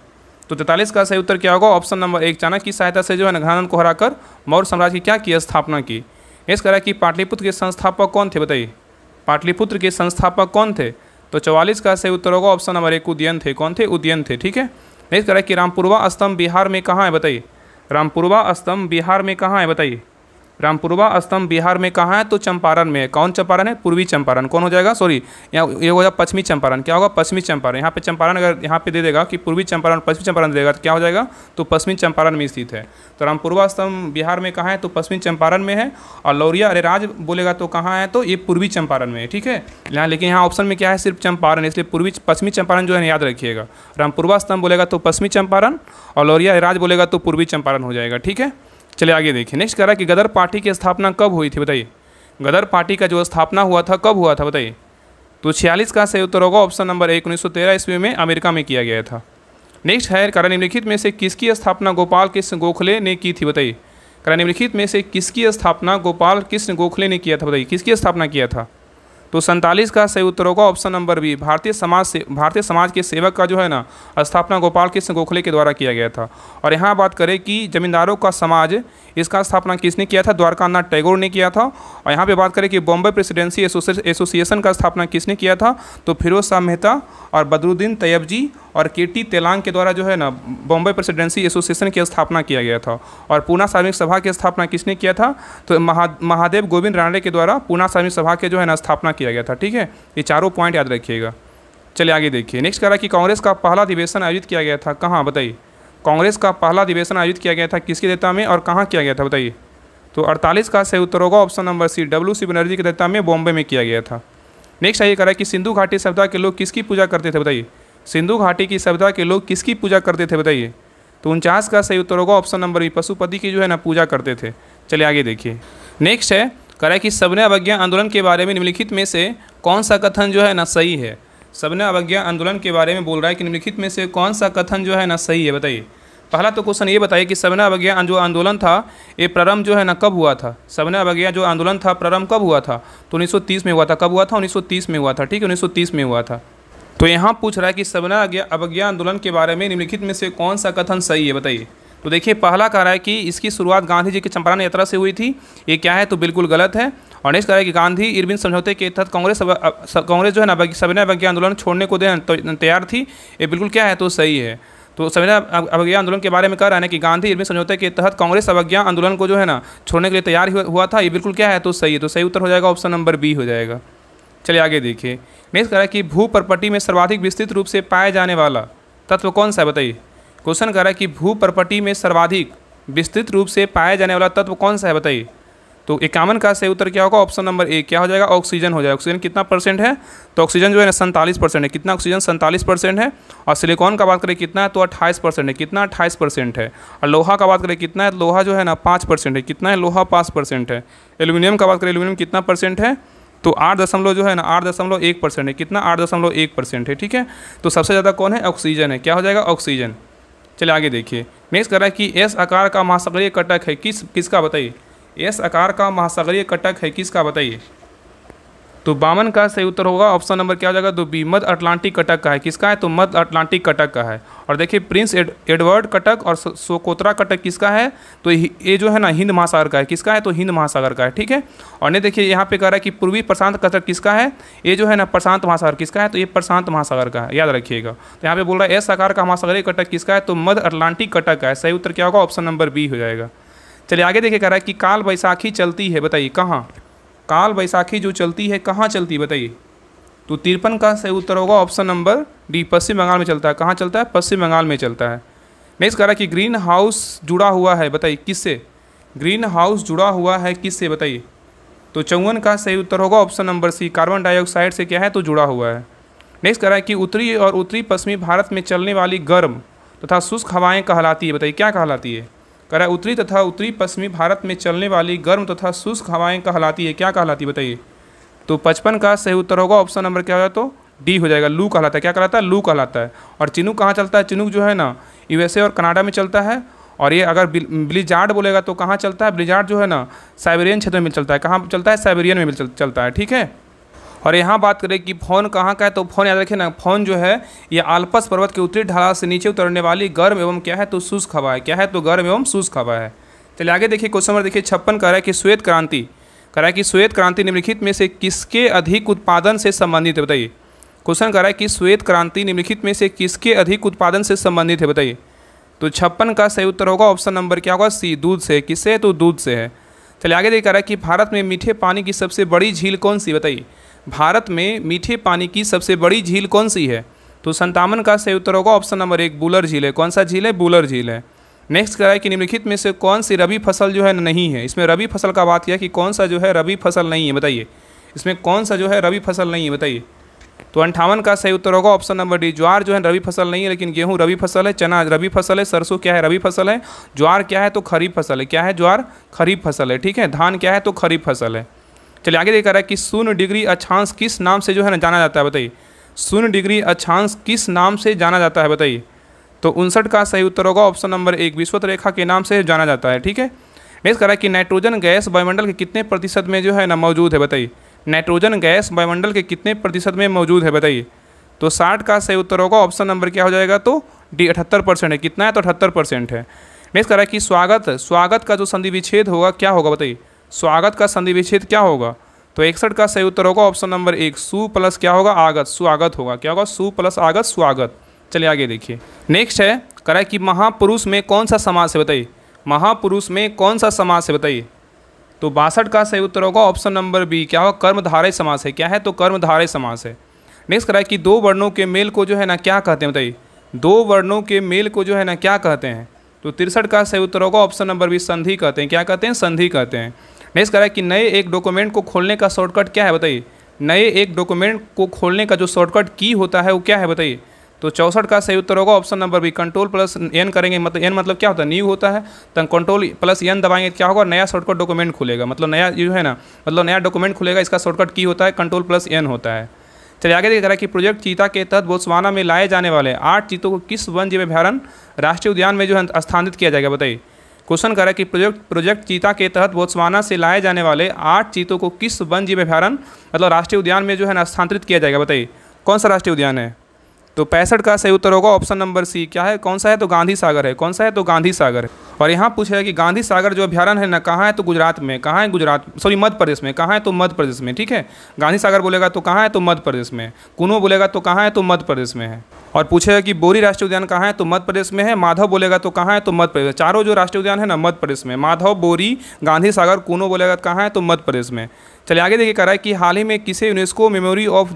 तो 43 का सही उत्तर क्या होगा, ऑप्शन नंबर 1, चाणक्य की सहायता से जो है ना घनानंद को हराकर मौर्य साम्राज्य की क्या की, स्थापना की। नेक्स्ट कह रहा है कि पाटलिपुत्र के संस्थापक कौन थे, बताइए। पाटलिपुत्र के संस्थापक कौन थे, तो 44 का सही उत्तर होगा ऑप्शन नंबर 1, उदयन थे। कौन थे, उदयन थे, ठीक है। नेक्स्ट कह रहा है कि रामपुरवा स्तंभ बिहार में कहाँ है, बताइए। रामपुरवा स्तंभ बिहार में कहाँ है, बताइए। रामपुरवा स्तंभ बिहार में कहाँ है, तो चंपारण में है। कौन चंपारण है, पूर्वी चंपारण। कौन हो जाएगा, सॉरी यहाँ ये हो जाएगा पश्चिमी चंपारण। क्या होगा, पश्चिमी चंपारण। यहाँ पे चंपारण अगर यहाँ पे दे देगा कि पूर्वी चंपारण पश्चिमी चंपारण दे देगा तो क्या हो जाएगा, तो पश्चिमी चंपारण में स्थित है। तो रामपुरवा स्तंभ बिहार में कहाँ है, तो पश्चिमी चंपारण में है। और लौरिया अरेराज बोलेगा तो कहाँ है, तो ये पूर्वी चंपारण में है, ठीक है। यहाँ लेकिन यहाँ ऑप्शन में क्या है, सिर्फ चंपारण, इसलिए पूर्वी पश्चिमी चंपारण जो है याद रखिएगा। रामपुरवा स्तंभ बोलेगा तो पश्चिमी चंपारण और लौरिया अरेराज बोलेगा तो पूर्वी चंपारण हो जाएगा, ठीक है। चलिए आगे देखिए। नेक्स्ट कह रहा है कि गदर पार्टी की स्थापना कब हुई थी, बताइए। गदर पार्टी का जो स्थापना हुआ था कब हुआ था, बताइए। तो 46 का सही उत्तर होगा ऑप्शन नंबर 1, 1913 ईस्वी में अमेरिका में किया गया था। नेक्स्ट है, कह रहा निम्नलिखित में से किसकी स्थापना गोपाल कृष्ण गोखले ने की थी, बताइए। कह रहा निम्नलिखित में से किसकी स्थापना गोपाल कृष्ण गोखले ने किया था, बताइए। किसकी स्थापना किया था, तो 47 का सही उत्तर होगा option number B, Bharatiya Samaj के सेवक का जो है ना स्थापना गोपाल कृष्ण गोखले के द्वारा किया गया था। और यहाँ बात करें कि जमींदारों का समाज, इसका स्थापना किसने किया था, द्वारकानाथ टैगोर ने किया था। और यहाँ पे बात करें कि बॉम्बे प्रेसिडेंसी एसोसिएशन का स्थापना किसने किया था, तो फिरोज शाह मेहता और बदरुद्दीन तैयबजी और केटी तेलांग के द्वारा जो है ना बॉम्बे प्रेसिडेंसी एसोसिएशन की स्थापना किया गया था। और पूना सार्वजनिक सभा की स्थापना किसने किया था, तो महादेव गोविंद रानडे के द्वारा पूना सार्वजनिक सभा के जो है ना स्थापना किया गया था, ठीक है। ये चारों पॉइंट याद रखिएगा। चलिए आगे देखिए। नेक्स्ट कह रहा है कि कांग्रेस का पहला अधिवेशन आयोजित किया गया था कहाँ, बताइए। कांग्रेस का पहला अधिवेशन आयोजित किया गया था किसकी अध्यक्षता में और कहाँ किया गया था, बताइए। तो 48 का सही उत्तर होगा option number C, WC Banerjee की अध्यक्षता में बॉम्बे में किया गया था। नेक्स्ट ये कह रहा है कि सिंधु घाटी सभ्यता के लोग किसकी पूजा करते थे, बताइए। सिंधु घाटी की सभ्यता के लोग किसकी पूजा करते थे, बताइए। तो 49 का सही उत्तर होगा ऑप्शन नंबर बी, पशुपति की जो है ना पूजा करते थे। चलिए आगे देखिए। नेक्स्ट है, कह रहा है कि सविनय अवज्ञा आंदोलन के बारे में निम्नलिखित में से कौन सा कथन जो है ना सही है। सविनय अवज्ञा आंदोलन के बारे में बोल रहा है कि निम्नलिखित में से कौन सा कथन जो है ना सही है, बताइए। पहला तो क्वेश्चन ये बताइए कि सविनय अवज्ञा जो आंदोलन था ये प्रारंभ जो है ना कब हुआ था। सविनय अवज्ञा जो आंदोलन था प्रारंभ कब हुआ था, तो 1930 में हुआ था। कब हुआ था, 1930 में हुआ था, ठीक है, 1930 में हुआ था। तो यहाँ पूछ रहा है कि सविनय अवज्ञा आंदोलन के बारे में निम्नलिखित में से कौन सा कथन सही है, बताइए। तो देखिए पहला कह रहा है कि इसकी शुरुआत गांधी जी की चंपारण यात्रा से हुई थी, ये क्या है, तो बिल्कुल गलत है। और नेक्स्ट कह रहा है कि गांधी इरविन समझौते के तहत कांग्रेस जो है ना सविनय अवज्ञा आंदोलन छोड़ने को तैयार थी, ये बिल्कुल क्या है, तो सही है। तो सविनय अवज्ञा आंदोलन के बारे में कह रहा है कि गांधी इरविन समझौते के तहत कांग्रेस अवज्ञा आंदोलन को जो है ना छोड़ने के लिए तैयार हुआ था, ये बिल्कुल क्या है, तो सही है। तो सही उत्तर हो जाएगा ऑप्शन नंबर बी हो जाएगा। चलिए आगे देखिए। नेक्स्ट कह रहा है कि भू प्रॉपर्टी में सर्वाधिक विस्तृत रूप से पाए जाने वाला तत्व कौन सा है, बताइए। क्वेश्चन कह रहा है कि भू प्रॉपर्टी में सर्वाधिक विस्तृत रूप से पाए जाने वाला तत्व कौन सा है, बताइए। तो 51 का सही उत्तर क्या होगा, ऑप्शन नंबर ए क्या हो जाएगा, ऑक्सीजन हो जाएगा। ऑक्सीजन कितना परसेंट है, तो ऑक्सीजन जो है ना 47% है। कितना ऑक्सीजन, 47% है। और सिलिकॉन का बात करें कितना है, तो 28% है। कितना, 28% है। और लोहा का बात करें कितना है, लोहा जो है ना 5% है। कितना है, लोहा 5% है। एल्यूमिनियम का बात करें, एल्यूमिनियम कितना परसेंट है, तो 8 जो है ना 8.1% है। कितना, 8.1% है, ठीक है। तो सबसे ज़्यादा कौन है, ऑक्सीजन है। क्या हो जाएगा, ऑक्सीजन। चलिए आगे देखिए। नेक्स्ट कर रहा है कि एस आकार का महासागरीय कटक है किसका, बताइए। एस आकार का महासागरीय कटक है किसका, बताइए। तो 52 का सही उत्तर होगा ऑप्शन नंबर क्या हो जाएगा, तो बी मध्य अटलांटिक कटक का है। किसका है, तो मध्य अटलांटिक कटक का है। और देखिए प्रिंस एडवर्ड कटक और सोकोत्रा कटक किसका है, तो ये जो है ना हिंद महासागर का है। किसका है, तो हिंद महासागर का है, ठीक है। और नहीं देखिए यहाँ पे कह रहा है कि पूर्वी प्रशांत कटक किसका है, ये जो है ना प्रशांत महासागर किसका है, तो ये प्रशांत महासागर का है, याद रखिएगा। तो यहाँ पे बोल रहा है एस आकार का महासागरीय कटक किसका है, तो मध्य अटलांटिक कटक का है। सही उत्तर क्या होगा, ऑप्शन नंबर बी हो जाएगा। चलिए आगे देखिए, कह रहा है कि काल बैसाखी चलती है, बताइए कहाँ। काल बैसाखी जो चलती है कहाँ चलती है, बताइए। तो 53 का सही उत्तर होगा ऑप्शन नंबर डी, पश्चिम बंगाल में चलता है। कहाँ चलता है, पश्चिम बंगाल में चलता है। नेक्स्ट कह रहा है कि ग्रीन हाउस जुड़ा हुआ है, बताइए किससे। ग्रीन हाउस जुड़ा हुआ है किससे, बताइए। तो 54 का सही उत्तर होगा option number C, carbon dioxide से क्या है, तो जुड़ा हुआ है। नेक्स्ट कह रहा है कि उत्तरी और उत्तरी पश्चिमी भारत में चलने वाली गर्म तथा शुष्क हवाएँ कहलाती है, बताइए क्या कहलाती है। कह रहा है उत्तरी तथा उत्तरी पश्चिमी भारत में चलने वाली गर्म तथा शुष्क हवाएं कहलाती है, क्या कहलाती है, बताइए। तो 55 का सही उत्तर होगा ऑप्शन नंबर क्या होगा, तो डी हो जाएगा, लू कहलाता है। क्या कहलाता है, लू कहलाता है। और चिनूक कहाँ चलता है, चिनूक जो है ना यूएसए और कनाडा में चलता है। और ये अगर ब्लिजार्ड बोलेगा तो कहाँ चलता है, ब्लिजार्ड जो है ना साइबेरियन क्षेत्र में चलता है। कहाँ चलता है, साइबेरियन में चलता है, ठीक है। और यहाँ बात करें कि फोन कहाँ का है, तो फोन याद रखिए ना, फोन जो है ये आल्पस पर्वत के उत्तरी ढलान से नीचे उतरने वाली गर्म एवं क्या है, तो शुष्क हवा है। क्या है, तो गर्म एवं शुष्क हवा है। चलिए आगे देखिए, क्वेश्चन नंबर देखिए 56 कह रहा है कि श्वेत क्रांति, कह रहा है कि श्वेत क्रांति निम्नलिखित में से किसके अधिक उत्पादन से संबंधित है, बताइए। क्वेश्चन कह रहा है कि श्वेत क्रांति निम्नलिखित में से किसके अधिक उत्पादन से संबंधित है, बताइए। तो 56 का सही उत्तर होगा ऑप्शन नंबर क्या होगा, सी, दूध से। किससे है, तो दूध से है। चलिए आगे देखिए, कह रहा है कि भारत में मीठे पानी की सबसे बड़ी झील कौन सी, बताइए। भारत में मीठे पानी की सबसे बड़ी झील कौन सी है, तो 57 का सही उत्तर होगा ऑप्शन नंबर 1, बुलर झील है। कौन सा झील है, बुलर झील है। नेक्स्ट कह रहा है कि निम्नलिखित में से कौन सी रबी फसल जो है नहीं है। इसमें रबी फसल का बात किया कि कौन सा जो है रबी फसल नहीं है, बताइए। इसमें कौन सा जो है रबी फसल नहीं है, बताइए। तो 58 का सही उत्तर होगा ऑप्शन नंबर डी, ज्वार जो है रबी फसल नहीं है, लेकिन गेहूँ रबी फसल है, चना रबी फसल है, सरसों क्या है, रबी फसल है, ज्वार क्या है, तो खरीफ फसल है। क्या है, ज्वार खरीफ फसल है, ठीक है। धान क्या है, तो खरीफ फसल है। चलिए आगे देखा रहा है कि 0 डिग्री अक्षांश किस नाम से जो है ना जाना जाता है, बताइए। 0 डिग्री अक्षांश किस नाम से जाना जाता है, बताइए। तो 59 का सही उत्तर होगा ऑप्शन नंबर 1, विषुवत रेखा के नाम से जाना जाता है, ठीक है। नेक्स्ट कह रहा है कि नाइट्रोजन गैस वायुमंडल के कितने प्रतिशत में जो है ना मौजूद है, बताइए। नाइट्रोजन गैस वायुमंडल के कितने प्रतिशत में मौजूद है, बताइए। तो 60 का सही उत्तर होगा ऑप्शन नंबर क्या हो जाएगा, तो डी, 78% है। कितना है, तो 78% है। नेक्स्ट कह रहा है कि स्वागत का जो संधि विच्छेद होगा क्या होगा, बताइए। स्वागत का संधि विच्छेद क्या होगा, तो 61 का सही उत्तर होगा ऑप्शन नंबर 1, सु प्लस क्या होगा, आगत, स्वागत होगा। क्या होगा, सु प्लस आगत, स्वागत। चलिए आगे देखिए। नेक्स्ट है, कह रहा है कि महापुरुष में कौन सा समास है, बताइए। महापुरुष में कौन सा समास है, बताइए। तो 62 का सही उत्तर होगा ऑप्शन नंबर बी, क्या होगा, कर्मधारय समास है। क्या है, तो कर्मधारय समास है। नेक्स्ट कह रहा है कि 2 वर्णों के मेल को जो है ना क्या कहते हैं, बताइए। 2 वर्णों के मेल को जो है ना क्या कहते हैं, तो 63 का सही उत्तर होगा ऑप्शन नंबर बी, संधि कहते हैं। क्या कहते हैं, संधि कहते हैं। नेक्स्ट कह रहा है कि नए एक डॉक्यूमेंट को खोलने का शॉर्टकट क्या है, बताइए। नए एक डॉक्यूमेंट को खोलने का जो शॉर्टकट की होता है वो क्या है, बताइए। तो 64 का सही उत्तर होगा option number B, control plus N करेंगे, मतलब एन मतलब क्या होता है, न्यू होता है, तो कंट्रोल प्लस एन दबाएंगे क्या होगा, नया शॉर्टकट डॉक्यूमेंट खुलेगा, मतलब नया जो है ना, मतलब नया डॉक्यूमेंट खुलेगा, इसका शॉर्टकट की होता है कंट्रोल प्लस एन होता है। चलिए आगे देखिए कि प्रोजेक्ट चीता के तहत बोत्सवाना में लाए जाने वाले 8 चीतों को किस वन जीव अभ्यारण्य राष्ट्रीय उद्यान में जो है स्थानांतरित किया जाएगा, बताइए। क्वेश्चन कर रहा है कि प्रोजेक्ट चीता के तहत बोत्सवाना से लाए जाने वाले 8 चीतों को किस वन जीव अभ्यारण्य मतलब राष्ट्रीय उद्यान में जो है ना स्थानांतरित किया जाएगा, बताइए कौन सा राष्ट्रीय उद्यान है। तो 65 का सही उत्तर होगा ऑप्शन नंबर सी, क्या है, कौन सा है, तो गांधी सागर है, कौन सा है, तो गांधी सागर है। और यहाँ पूछा है कि गांधी सागर जो अभ्यारण्य है ना कहाँ है, तो गुजरात में, कहाँ है, गुजरात सॉरी मध्य प्रदेश में, कहाँ है, तो मध्य प्रदेश में, ठीक है। गांधी सागर बोलेगा तो कहाँ है, तो मध्य प्रदेश में। कुनो बोलेगा तो कहाँ है, तो मध्य प्रदेश में है। और पूछेगा कि बोरी राष्ट्रीय उद्यान कहाँ है, तो मध्य प्रदेश में है। माधव बोलेगा तो कहाँ है, तो मध्य प्रदेश। चारों जो राष्ट्रीय उद्यान है ना मध्य प्रदेश में, माधव, बोरी, गांधी सागर, कुनो बोलेगा कहाँ है, तो मध्य प्रदेश में। चलिए आगे देखिए, कह रहा है कि हाल ही में किसे UNESCO memory of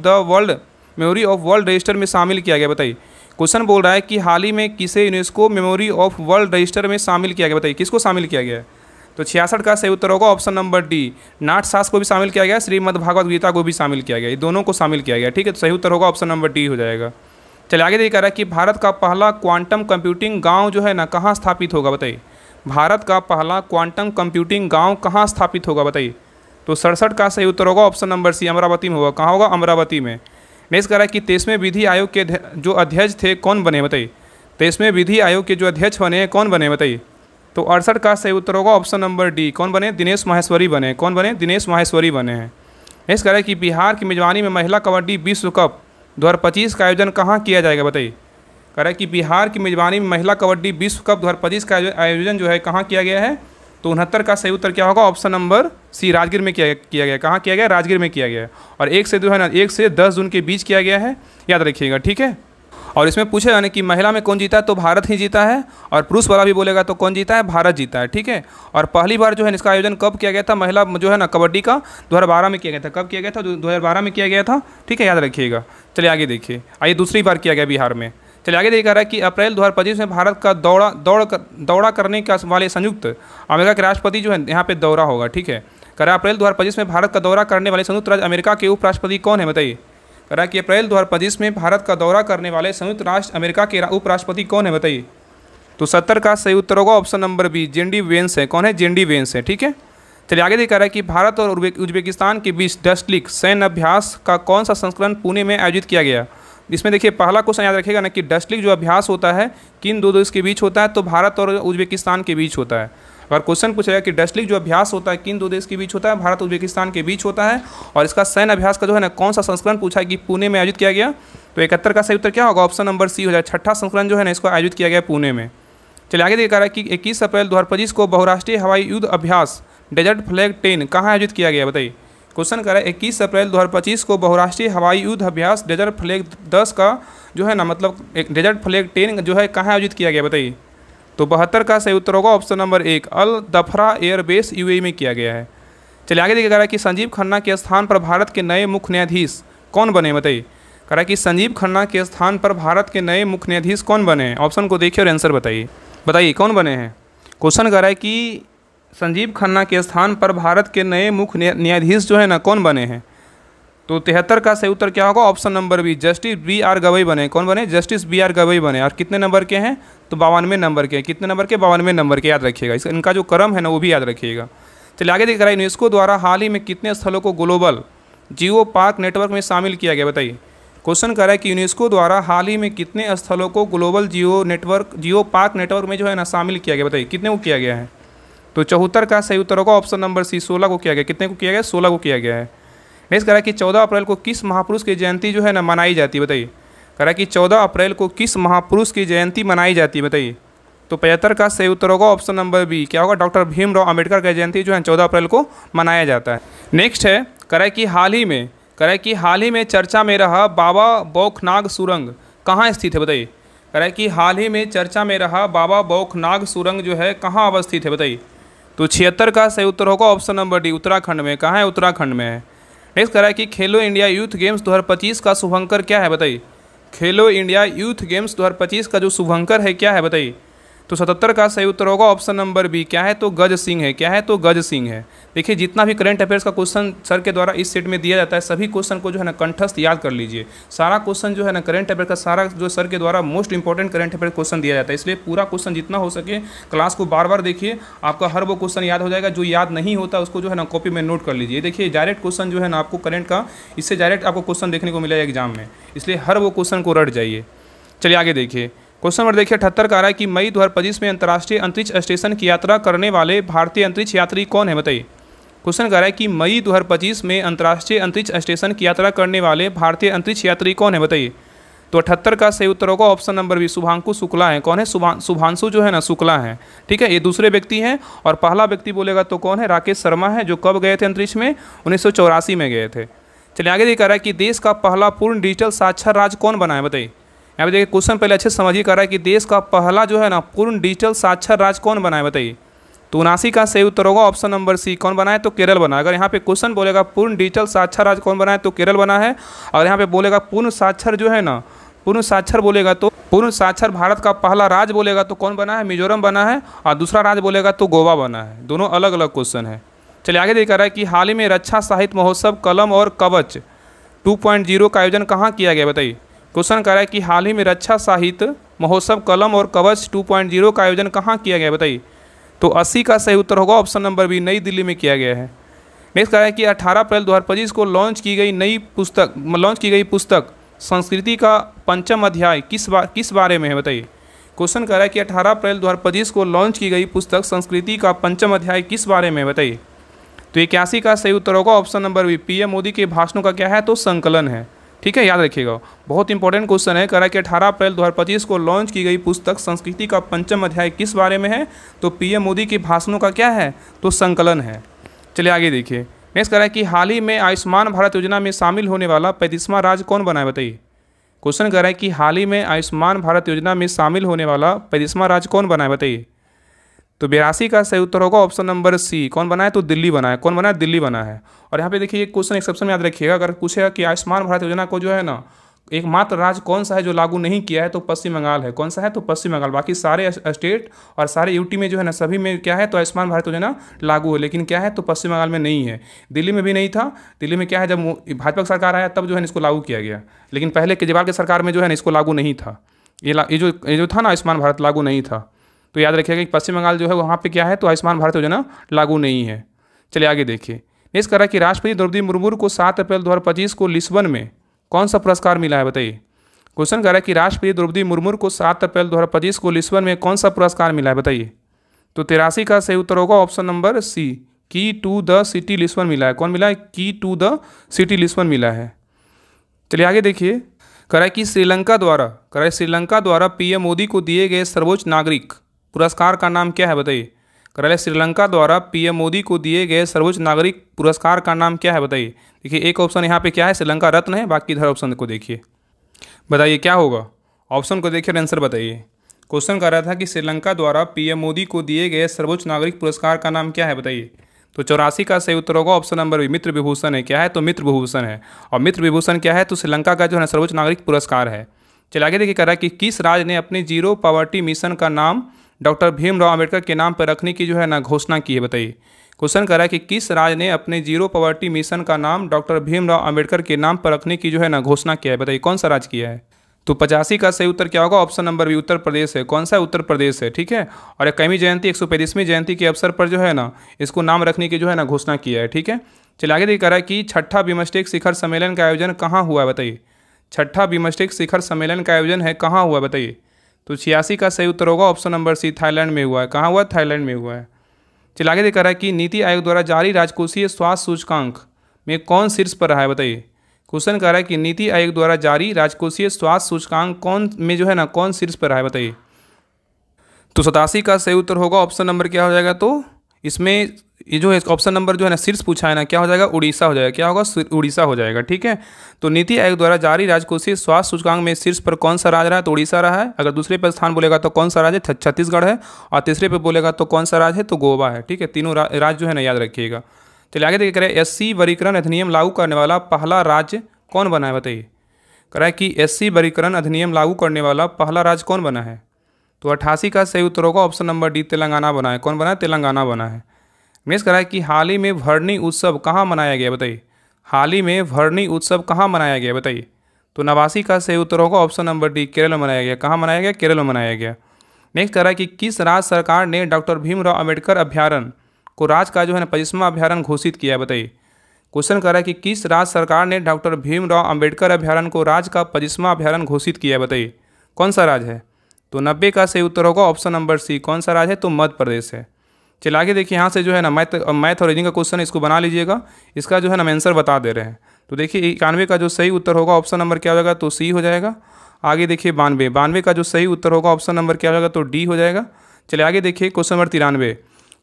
world register में शामिल किया गया, बताइए। क्वेश्चन बोल रहा है कि हाल ही में किसे UNESCO memory of world register में शामिल किया गया, बताइए किसको शामिल किया गया है। तो 66 का सही उत्तर होगा ऑप्शन नंबर डी, नाट्यशास्त्र को भी शामिल किया गया, श्रीमद् भागवत गीता को भी शामिल किया गया, ये दोनों को शामिल किया गया, ठीक है। तो सही उत्तर होगा ऑप्शन नंबर डी हो जाएगा। चलिए आगे देखिए, कह रहा है कि भारत का पहला क्वांटम कंप्यूटिंग गाँव जो है ना कहाँ स्थापित होगा, बताइए। भारत का पहला क्वांटम कंप्यूटिंग गाँव कहाँ स्थापित होगा, बताइए। तो 67 का सही उत्तर होगा ऑप्शन नंबर सी, अमरावती में होगा। कहाँ होगा, अमरावती में। नेक्स्ट कह रहा है कि 23वें विधि आयोग के जो अध्यक्ष थे कौन बने, बताइए। 23वें विधि आयोग के जो अध्यक्ष बने कौन बने, बताइए। तो 68 का सही उत्तर होगा ऑप्शन नंबर डी, कौन बने, दिनेश माहेश्वरी बने। कौन बने, दिनेश माहेश्वरी बने हैं। नेक्स्ट कह रहा है कि बिहार की मेजबानी में महिला कबड्डी विश्व कप 2025 का आयोजन कहाँ किया जाएगा, बताइए। कह रहा है कि बिहार की मेजबानी में महिला कबड्डी विश्व कप 2025 का आयोजन जो है कहाँ किया गया है। तो 69 का सही उत्तर क्या होगा, ऑप्शन नंबर सी, राजगीर में किया गया। कहाँ किया गया, राजगीर में किया गया। और 1 से जो है ना 1 से 10 जून के बीच किया गया है, याद रखिएगा, ठीक है। और इसमें पूछे जाने कि महिला में कौन जीता है, तो भारत ही जीता है। और पुरुष वाला भी बोलेगा तो कौन जीता है, भारत जीता है, ठीक है। और पहली बार जो है इसका आयोजन कब किया गया था, महिला जो है ना कबड्डी का 2012 में किया गया था। कब किया गया था, 2012 में किया गया था, ठीक है, याद रखिएगा। चलिए आगे देखिए, आइए दूसरी बार किया गया बिहार में। चलिए आगे देखा रहा है कि अप्रैल 2025 में भारत का दौरा करने का वाले संयुक्त अमेरिका के राष्ट्रपति जो है यहाँ पे दौरा होगा, ठीक है। कह रहा है अप्रैल 2025 में भारत का दौरा करने वाले संयुक्त राज्य अमेरिका के उपराष्ट्रपति कौन है, बताइए। कह रहा है कि अप्रैल 2025 में भारत का दौरा करने वाले संयुक्त राष्ट्र अमेरिका के उपराष्ट्रपति कौन है, बताइए। तो 70 का सही उत्तर होगा option number B, JD Vance है। कौन है, जेडी वेंस है, ठीक है। चलिए आगे देखा रहा है कि भारत और उज्बेकिस्तान के बीच डस्टलिक सैन्य अभ्यास का कौन सा संस्करण पुणे में आयोजित किया गया। इसमें देखिए पहला क्वेश्चन याद रखिएगा ना कि डस्टलिक जो अभ्यास होता है किन दो देश के बीच होता है, तो भारत और उज्बेकिस्तान के बीच होता है। अगर क्वेश्चन पूछेगा कि डस्टलिक जो अभ्यास होता है किन दो देश के बीच होता है, भारत उज्बेकिस्तान के बीच होता है। और इसका सैन्य अभ्यास का जो है ना कौन सा संस्करण पूछा है कि पुणे में आयोजित किया गया। तो 71 का सही उत्तर क्या होगा, ऑप्शन नंबर सी हो जाए, 6ठा संस्करण जो है ना इसको आयोजित किया गया पुणे में। चलिए आगे देखा रहा है कि 21 अप्रैल 2025 को बहुराष्ट्रीय हवाई युद्ध अभ्यास डेजर्ट फ्लैग 10 कहाँ आयोजित किया गया, बताइए। क्वेश्चन कर रहा है 21 अप्रैल 2025 को बहुराष्ट्रीय हवाई युद्ध अभ्यास डेजर्ट फ्लैग 10 का जो है ना मतलब एक डेजर्ट फ्लैग 10 जो है कहाँ आयोजित किया गया, बताइए। तो 72 का सही उत्तर होगा ऑप्शन नंबर 1, अल दफरा एयरबेस यूएई में किया गया है। चलिए आगे देखिए, कह रहा है कि संजीव खन्ना के स्थान पर भारत के नए मुख्य न्यायाधीश कौन बने, बताइए। कह रहा है कि संजीव खन्ना के स्थान पर भारत के नए मुख्य न्यायाधीश कौन बने हैं। ऑप्शन को देखिए और आंसर बताइए कौन बने हैं। क्वेश्चन कर रहा है कि संजीव खन्ना के स्थान पर भारत के नए मुख्य न्यायाधीश जो है ना कौन बने हैं। तो 73 का सही उत्तर क्या होगा, option number B, justice BR Gavai बने। कौन बने, जस्टिस BR गवई बने। और कितने नंबर के हैं, तो 52वें नंबर के। कितने नंबर के, 52वें नंबर के, याद रखिएगा। इनका जो क्रम है ना वो भी याद रखिएगा। चलिए आगे देख रहा है, यूनेस्को द्वारा हाल ही में कितने स्थलों को ग्लोबल जियो पार्क नेटवर्क में शामिल किया गया, बताइए। क्वेश्चन कर रहा है कि यूनेस्को द्वारा हाल ही में कितने स्थलों को ग्लोबल जियो पार्क नेटवर्क में जो है ना शामिल किया गया, बताइए कितने को किया गया है। तो 74 का सही उत्तर होगा ऑप्शन नंबर सी, 16 को किया गया। कितने को किया गया, 16 को किया गया है। नेक्स्ट कह रहा है कि 14 अप्रैल को किस महापुरुष की जयंती जो है ना मनाई जाती है, बताइए। कह रहा है कि 14 अप्रैल को किस महापुरुष की जयंती मनाई जाती है, बताइए। तो 75 का सही उत्तर होगा ऑप्शन नंबर बी, क्या होगा, डॉक्टर भीमराव अम्बेडकर की जयंती जो है 14 अप्रैल को मनाया जाता है। नेक्स्ट है, कह रहा है कि हाल ही में चर्चा में रहा बाबा बौखनाग सुरंग कहाँ स्थित है, बताइए। कह रहा है कि हाल ही में चर्चा में रहा बाबा बौखनाग सुरंग जो है कहाँ अवस्थित है, बताइए। तो 76 का सही उत्तर होगा ऑप्शन नंबर डी, उत्तराखंड में। कहाँ है, उत्तराखंड में है। नेक्स्ट कह रहा है कि खेलो इंडिया यूथ गेम्स 2025 का शुभंकर क्या है, बताइए। खेलो इंडिया यूथ गेम्स 2025 का जो शुभंकर है क्या है, बताइए। तो 77 का सही उत्तर होगा ऑप्शन नंबर बी। क्या है तो गज सिंह है। क्या है तो गज सिंह है। देखिए जितना भी करंट अफेयर्स का क्वेश्चन सर के द्वारा इस सेट में दिया जाता है सभी क्वेश्चन को जो है ना कंठस्थ याद कर लीजिए। सारा क्वेश्चन जो है ना करंट अफेयर का सारा जो सर के द्वारा most important current affair question दिया जाता है, इसलिए पूरा क्वेश्चन जितना हो सके क्लास को बार बार देखिए, आपका हर वो क्वेश्चन याद हो जाएगा। जो याद नहीं होता उसको जो है ना कॉपी में नोट कर लीजिए। देखिए डायरेक्ट क्वेश्चन जो है ना आपको करंट का इससे डायरेक्ट आपको क्वेश्चन देखने को मिलेगा एग्जाम में, इसलिए हर वो क्वेश्चन को रट जाइए। चलिए आगे देखिए क्वेश्चन नंबर देखिए 78 का आ रहा है कि मई 2025 में अंतर्राष्ट्रीय अंतरिक्ष स्टेशन की यात्रा करने वाले भारतीय अंतरिक्ष यात्री कौन है, बताइए। क्वेश्चन कह रहा है कि मई 2025 में अंतर्राष्ट्रीय अंतरिक्ष स्टेशन की यात्रा करने वाले भारतीय अंतरिक्ष यात्री कौन है, बताइए। तो 78 का सही उत्तर होगा option number B, Shubhanshu Shukla है। कौन है? शुभांशु जो है ना शुक्ला है, ठीक है। ये दूसरे व्यक्ति हैं और पहला व्यक्ति बोलेगा तो कौन है? राकेश शर्मा है, जो कब गए थे अंतरिक्ष में? 1984 में गए थे। चलिए आगे देखा रहा है कि देश का पहला पूर्ण डिजिटल साक्षर राज्य कौन बना है, बताइए। यहाँ पे देखिए क्वेश्चन पहले अच्छे से समझिए, कर रहा है कि देश का पहला जो है ना पूर्ण डिजिटल साक्षर राज्य कौन बना है, बताइए। तो 79 का सही उत्तर होगा ऑप्शन नंबर सी, कौन बना है? तो केरल बना है। अगर यहाँ पे क्वेश्चन बोलेगा पूर्ण डिजिटल साक्षर राज्य कौन बना है तो केरल बना है। और यहाँ पे बोलेगा पूर्ण साक्षर जो है ना, पूर्ण साक्षर बोलेगा तो पूर्ण साक्षर भारत का पहला राज्य बोलेगा तो कौन बना है? मिजोरम बना है। और दूसरा राज्य बोलेगा तो गोवा बना है। दोनों अलग अलग क्वेश्चन है। चलिए आगे देखा रहा है कि हाल ही में रक्षा साहित्य महोत्सव कलम और कवच 2.0 का आयोजन कहाँ किया गया, बताइए। क्वेश्चन कर रहा है कि हाल ही में रक्षा साहित्य महोत्सव कलम और कवच 2.0 का आयोजन कहाँ किया गया, बताइए। तो 80 का सही उत्तर होगा ऑप्शन नंबर बी, नई दिल्ली में किया गया है। नेक्स्ट कह रहा है कि 18 अप्रैल 2025 को लॉन्च की गई पुस्तक संस्कृति का 5वां अध्याय किस बारे में है, बताइए। क्वेश्चन कह रहा है कि 18 अप्रैल 2025 को लॉन्च की गई पुस्तक संस्कृति का 5वां अध्याय किस बारे में है, बताइए। तो 81 का सही उत्तर होगा option number B, PM Modi के भाषणों का क्या है तो संकलन है, ठीक है। याद रखिएगा, बहुत इंपॉर्टेंट क्वेश्चन है। कह रहा है कि 18 अप्रैल 2025 को लॉन्च की गई पुस्तक संस्कृति का 5वां अध्याय किस बारे में है, तो पीएम मोदी के भाषणों का क्या है तो संकलन है। चलिए आगे देखिए नेक्स्ट कह रहा है कि हाल ही में आयुष्मान भारत योजना में शामिल होने वाला 35वां राज्य कौन बना है, बताइए। क्वेश्चन कह रहा है कि हाल ही में आयुष्मान भारत योजना में शामिल होने वाला 35वां राज्य कौन बना है, बताइए। तो 82 का सही उत्तर होगा ऑप्शन नंबर सी, कौन बना है तो दिल्ली बना है। कौन बना है? दिल्ली बना है। और यहाँ पे देखिए एक क्वेश्चन एक्सेप्शन में याद रखिएगा, अगर पूछेगा कि आयुष्मान भारत योजना को जो है ना एकमात्र राज्य कौन सा है जो लागू नहीं किया है, तो पश्चिम बंगाल है। कौन सा है तो पश्चिम बंगाल। बाकी सारे स्टेट और सारे यूटी में जो है ना सभी में क्या है तो आयुष्मान भारत योजना लागू है, लेकिन क्या है तो पश्चिम बंगाल में नहीं है। दिल्ली में भी नहीं था। दिल्ली में क्या है जब भाजपा की सरकार आया तब जो है इसको लागू किया गया, लेकिन पहले केजरीवाल की सरकार में जो है ना इसको लागू नहीं था। ये जो था ना आयुष्मान भारत लागू नहीं था। तो याद रखिएगा कि पश्चिम बंगाल जो है वहाँ पे क्या है तो आयुष्मान भारत योजना लागू नहीं है। चलिए आगे देखिए नेक्स्ट करा कि राष्ट्रपति द्रौपदी मुर्मू को 7 अप्रैल 2025 को लिस्बन में कौन सा पुरस्कार मिला है, बताइए। क्वेश्चन कह रहा है कि राष्ट्रपति द्रौपदी मुर्मू को 7 अप्रैल 2025 को लिस्बन में कौन सा पुरस्कार मिला है, बताइए। तो 83 का सही उत्तर होगा ऑप्शन नंबर सी, की टू द सिटी लिस्बन मिला है। कौन मिला है? की टू द सिटी लिस्बन मिला है। चलिए आगे देखिए कह रहा है कि श्रीलंका द्वारा पीएम मोदी को दिए गए सर्वोच्च नागरिक पुरस्कार का नाम क्या है, बताइए। कह रहा है श्रीलंका द्वारा पीएम मोदी को दिए गए सर्वोच्च नागरिक पुरस्कार का नाम क्या है, बताइए। देखिए एक ऑप्शन यहाँ पे क्या है श्रीलंका रत्न है, बाकी इधर ऑप्शन को देखिए, बताइए क्या होगा। ऑप्शन को देखिए आंसर बताइए। क्वेश्चन कर रहा था कि श्रीलंका द्वारा पीएम मोदी को दिए गए सर्वोच्च नागरिक पुरस्कार का नाम क्या है, बताइए। तो 84 का सही उत्तर होगा ऑप्शन नंबर बी, मित्र विभूषण है। क्या है तो मित्र विभूषण है। और मित्र विभूषण क्या है तो श्रीलंका का जो है सर्वोच्च नागरिक पुरस्कार है। चलिए आगे देखिए कह रहा है कि किस राज्य ने अपने जीरो पॉवर्टी मिशन का नाम डॉक्टर भीमराव अंबेडकर के नाम पर रखने की जो है ना घोषणा की है, बताइए। क्वेश्चन कर रहा है कि किस राज्य ने अपने जीरो पॉवर्टी मिशन का नाम डॉक्टर भीमराव अंबेडकर के नाम पर रखने की जो है ना घोषणा किया है, बताइए कौन सा राज्य किया है। तो 85 का सही उत्तर क्या होगा option number B, Uttar Pradesh है। कौन सा? उत्तर प्रदेश है, ठीक है। और 21वीं जयंती 135वीं जयंती के अवसर पर जो है ना इसको नाम रखने की जो है ना घोषणा किया है, ठीक है। चलिए आगे देखिए कह रहा है कि 6ठा बिम्स्टेक शिखर सम्मेलन का आयोजन कहाँ हुआ है, बताइए। 6ठा बिम्स्टेक शिखर सम्मेलन का आयोजन है कहाँ हुआ, बताइए। तो 86 का सही उत्तर होगा ऑप्शन नंबर सी, थाईलैंड में हुआ है। कहाँ हुआ? थाईलैंड में हुआ है। चलिए आगे देखा रहा है कि नीति आयोग द्वारा जारी राजकोषीय स्वास्थ्य सूचकांक में कौन शीर्ष पर रहा है, बताइए। क्वेश्चन कह रहा है कि नीति आयोग द्वारा जारी राजकोषीय स्वास्थ्य सूचकांक कौन में जो है ना कौन शीर्ष पर रहा है, बताइए। तो 87 का सही उत्तर होगा ऑप्शन नंबर क्या हो जाएगा, तो इसमें ये जो है ऑप्शन नंबर जो है ना शीर्ष पूछा है ना, क्या हो जाएगा? उड़ीसा हो जाएगा। क्या होगा? उड़ीसा हो जाएगा, ठीक है। तो नीति आयोग द्वारा जारी राजकोषीय स्वास्थ्य सूचकांक में शीर्ष पर कौन सा राज्य रहा है, तो उड़ीसा रहा है। अगर दूसरे पर स्थान बोलेगा तो कौन सा राज्य है? छत्तीसगढ़ है। और तीसरे पर बोलेगा तो कौन सा राज्य है, तो गोवा है, ठीक है। तीनों राज्य जो है ना याद रखिएगा। चलिए आगे देखिए कह रहे हैं SC वर्गीकरण अधिनियम लागू करने वाला पहला राज्य कौन बना है, बताइए। कह रहा है कि SC वर्गीकरण अधिनियम लागू करने वाला पहला राज्य कौन बना है। तो 88 का सही उत्तर होगा ऑप्शन नंबर डी, तेलंगाना बना है। कौन बना है? तेलंगाना बना है। नेक्स्ट करा है कि हाल ही में भरनी उत्सव कहाँ मनाया गया, बताइए। हाल ही में भरनी उत्सव कहाँ मनाया गया, बताइए। तो 89 का सही उत्तर होगा ऑप्शन नंबर डी, केरल में मनाया गया। कहाँ मनाया गया? केरल में मनाया गया। नेक्स्ट करा है कि किस राज्य सरकार ने डॉक्टर भीमराव अम्बेडकर अभ्यारण्य को राज्य का जो है ना 25वां अभ्यारण्य घोषित किया है, बताइए। क्वेश्चन कर रहा है कि किस राज्य सरकार ने डॉक्टर भीमराव अम्बेडकर अभ्यारण्य को राज्य का 25वां अभ्यारण्य घोषित किया है, बताइए। कौन सा राज्य है? तो 90 का सही उत्तर होगा ऑप्शन नंबर सी। कौन सा राज्य है? तो मध्य प्रदेश है। चलिए आगे देखिए, यहाँ से जो है ना मैथ और रीजनिंग का क्वेश्चन, इसको बना लीजिएगा। इसका जो है ना आंसर बता दे रहे हैं। तो देखिए 91 का जो सही उत्तर होगा ऑप्शन नंबर क्या हो जाएगा? तो सी हो जाएगा। आगे देखिए 92 का जो सही उत्तर होगा ऑप्शन नंबर क्या हो जाएगा? तो डी हो जाएगा। चलिए आगे देखिए क्वेश्चन नंबर 93।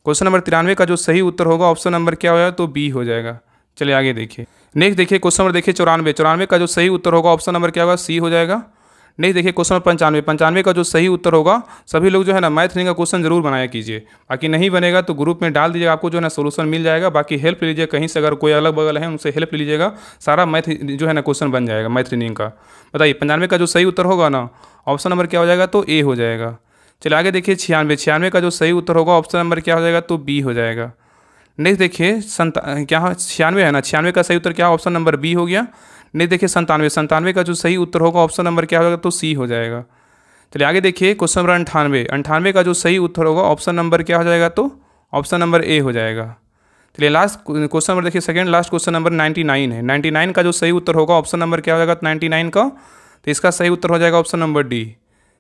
क्वेश्चन नंबर 93 का जो सही उत्तर होगा ऑप्शन नंबर क्या हो जाएगा? तो बी हो जाएगा। चलिए आगे देखिए, नेक्स्ट देखिए क्वेश्चन नंबर देखिए 94 का जो सही उत्तर होगा ऑप्शन नंबर क्या होगा? सी हो जाएगा। नेक्स्ट देखिए क्वेश्चन नंबर 95 का जो सही उत्तर होगा, सभी लोग जो है ना मैथ रीजनिंग का क्वेश्चन जरूर बनाया कीजिए। बाकी नहीं बनेगा तो ग्रुप में डाल दीजिएगा, आपको जो है ना सोल्यूशन मिल जाएगा। बाकी हेल्प ले लीजिए, कहीं से अगर कोई अलग बगल है उनसे हेल्प ले लीजिएगा, सारा मैथ जो है ना क्वेश्चन बन जाएगा मैथ रीजनिंग का। बताइए 95 का जो सही उत्तर होगा ना ऑप्शन नंबर क्या हो जाएगा? तो ए हो जाएगा। चलिए आगे देखिए 96 का जो सही उत्तर होगा ऑप्शन नंबर क्या हो जाएगा? तो बी हो जाएगा। नेक्स्ट देखिए क्या 96 है ना, 96 का सही उत्तर क्या? ऑप्शन नंबर बी हो गया। नेक्स्ट देखिए 97 का जो सही उत्तर होगा ऑप्शन नंबर क्या हो जाएगा? तो सी हो जाएगा। चलिए आगे देखिए क्वेश्चन नंबर 98 का जो सही उत्तर होगा ऑप्शन नंबर क्या हो जाएगा? तो ऑप्शन नंबर ए हो जाएगा। चलिए लास्ट क्वेश्चन नंबर देखिए, सेकंड लास्ट क्वेश्चन नंबर 99 है। 99 का जो सही उत्तर होगा ऑप्शन नंबर क्या हो जाएगा? 99 का, तो इसका सही उत्तर हो जाएगा ऑप्शन नंबर डी।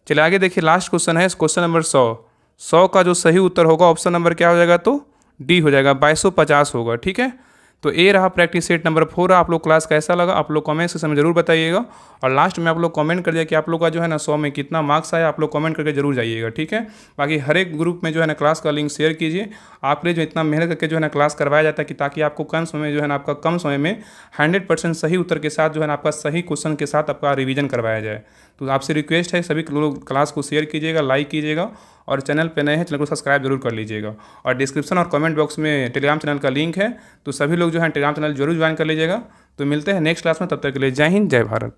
चलिए आगे देखिए लास्ट क्वेश्चन है क्वेश्चन नंबर 100 का जो सही उत्तर होगा ऑप्शन नंबर क्या हो जाएगा? तो डी हो जाएगा, 2250 होगा। ठीक है, तो ये रहा प्रैक्टिस सेट नंबर 4। आप लोग क्लास कैसा लगा आप लोग कमेंट सेक्शन में जरूर बताइएगा। और लास्ट में आप लोग कमेंट कर दिया कि आप लोग का जो है ना 100 में कितना मार्क्स आया, आप लोग कमेंट करके जरूर जाइएगा। ठीक है, बाकी हर एक ग्रुप में जो है ना क्लास का लिंक शेयर कीजिए। आपके लिए जो इतना मेहनत करके जो है ना क्लास करवाया जाता है कि ताकि आपको कम समय में जो है ना आपका कम समय में 100% सही उत्तर के साथ जो है ना आपका सही क्वेश्चन के साथ आपका रिवीजन करवाया जाए। तो आपसे रिक्वेस्ट है सभी लोग क्लास को शेयर कीजिएगा, लाइक कीजिएगा, और चैनल पे नए हैं चैनल को सब्सक्राइब जरूर कर लीजिएगा। और डिस्क्रिप्शन और कमेंट बॉक्स में टेलीग्राम चैनल का लिंक है, तो सभी लोग जो है टेलीग्राम चैनल जरूर ज्वाइन कर लीजिएगा। तो मिलते हैं नेक्स्ट क्लास में, तब तक के लिए जय हिंद जय भारत।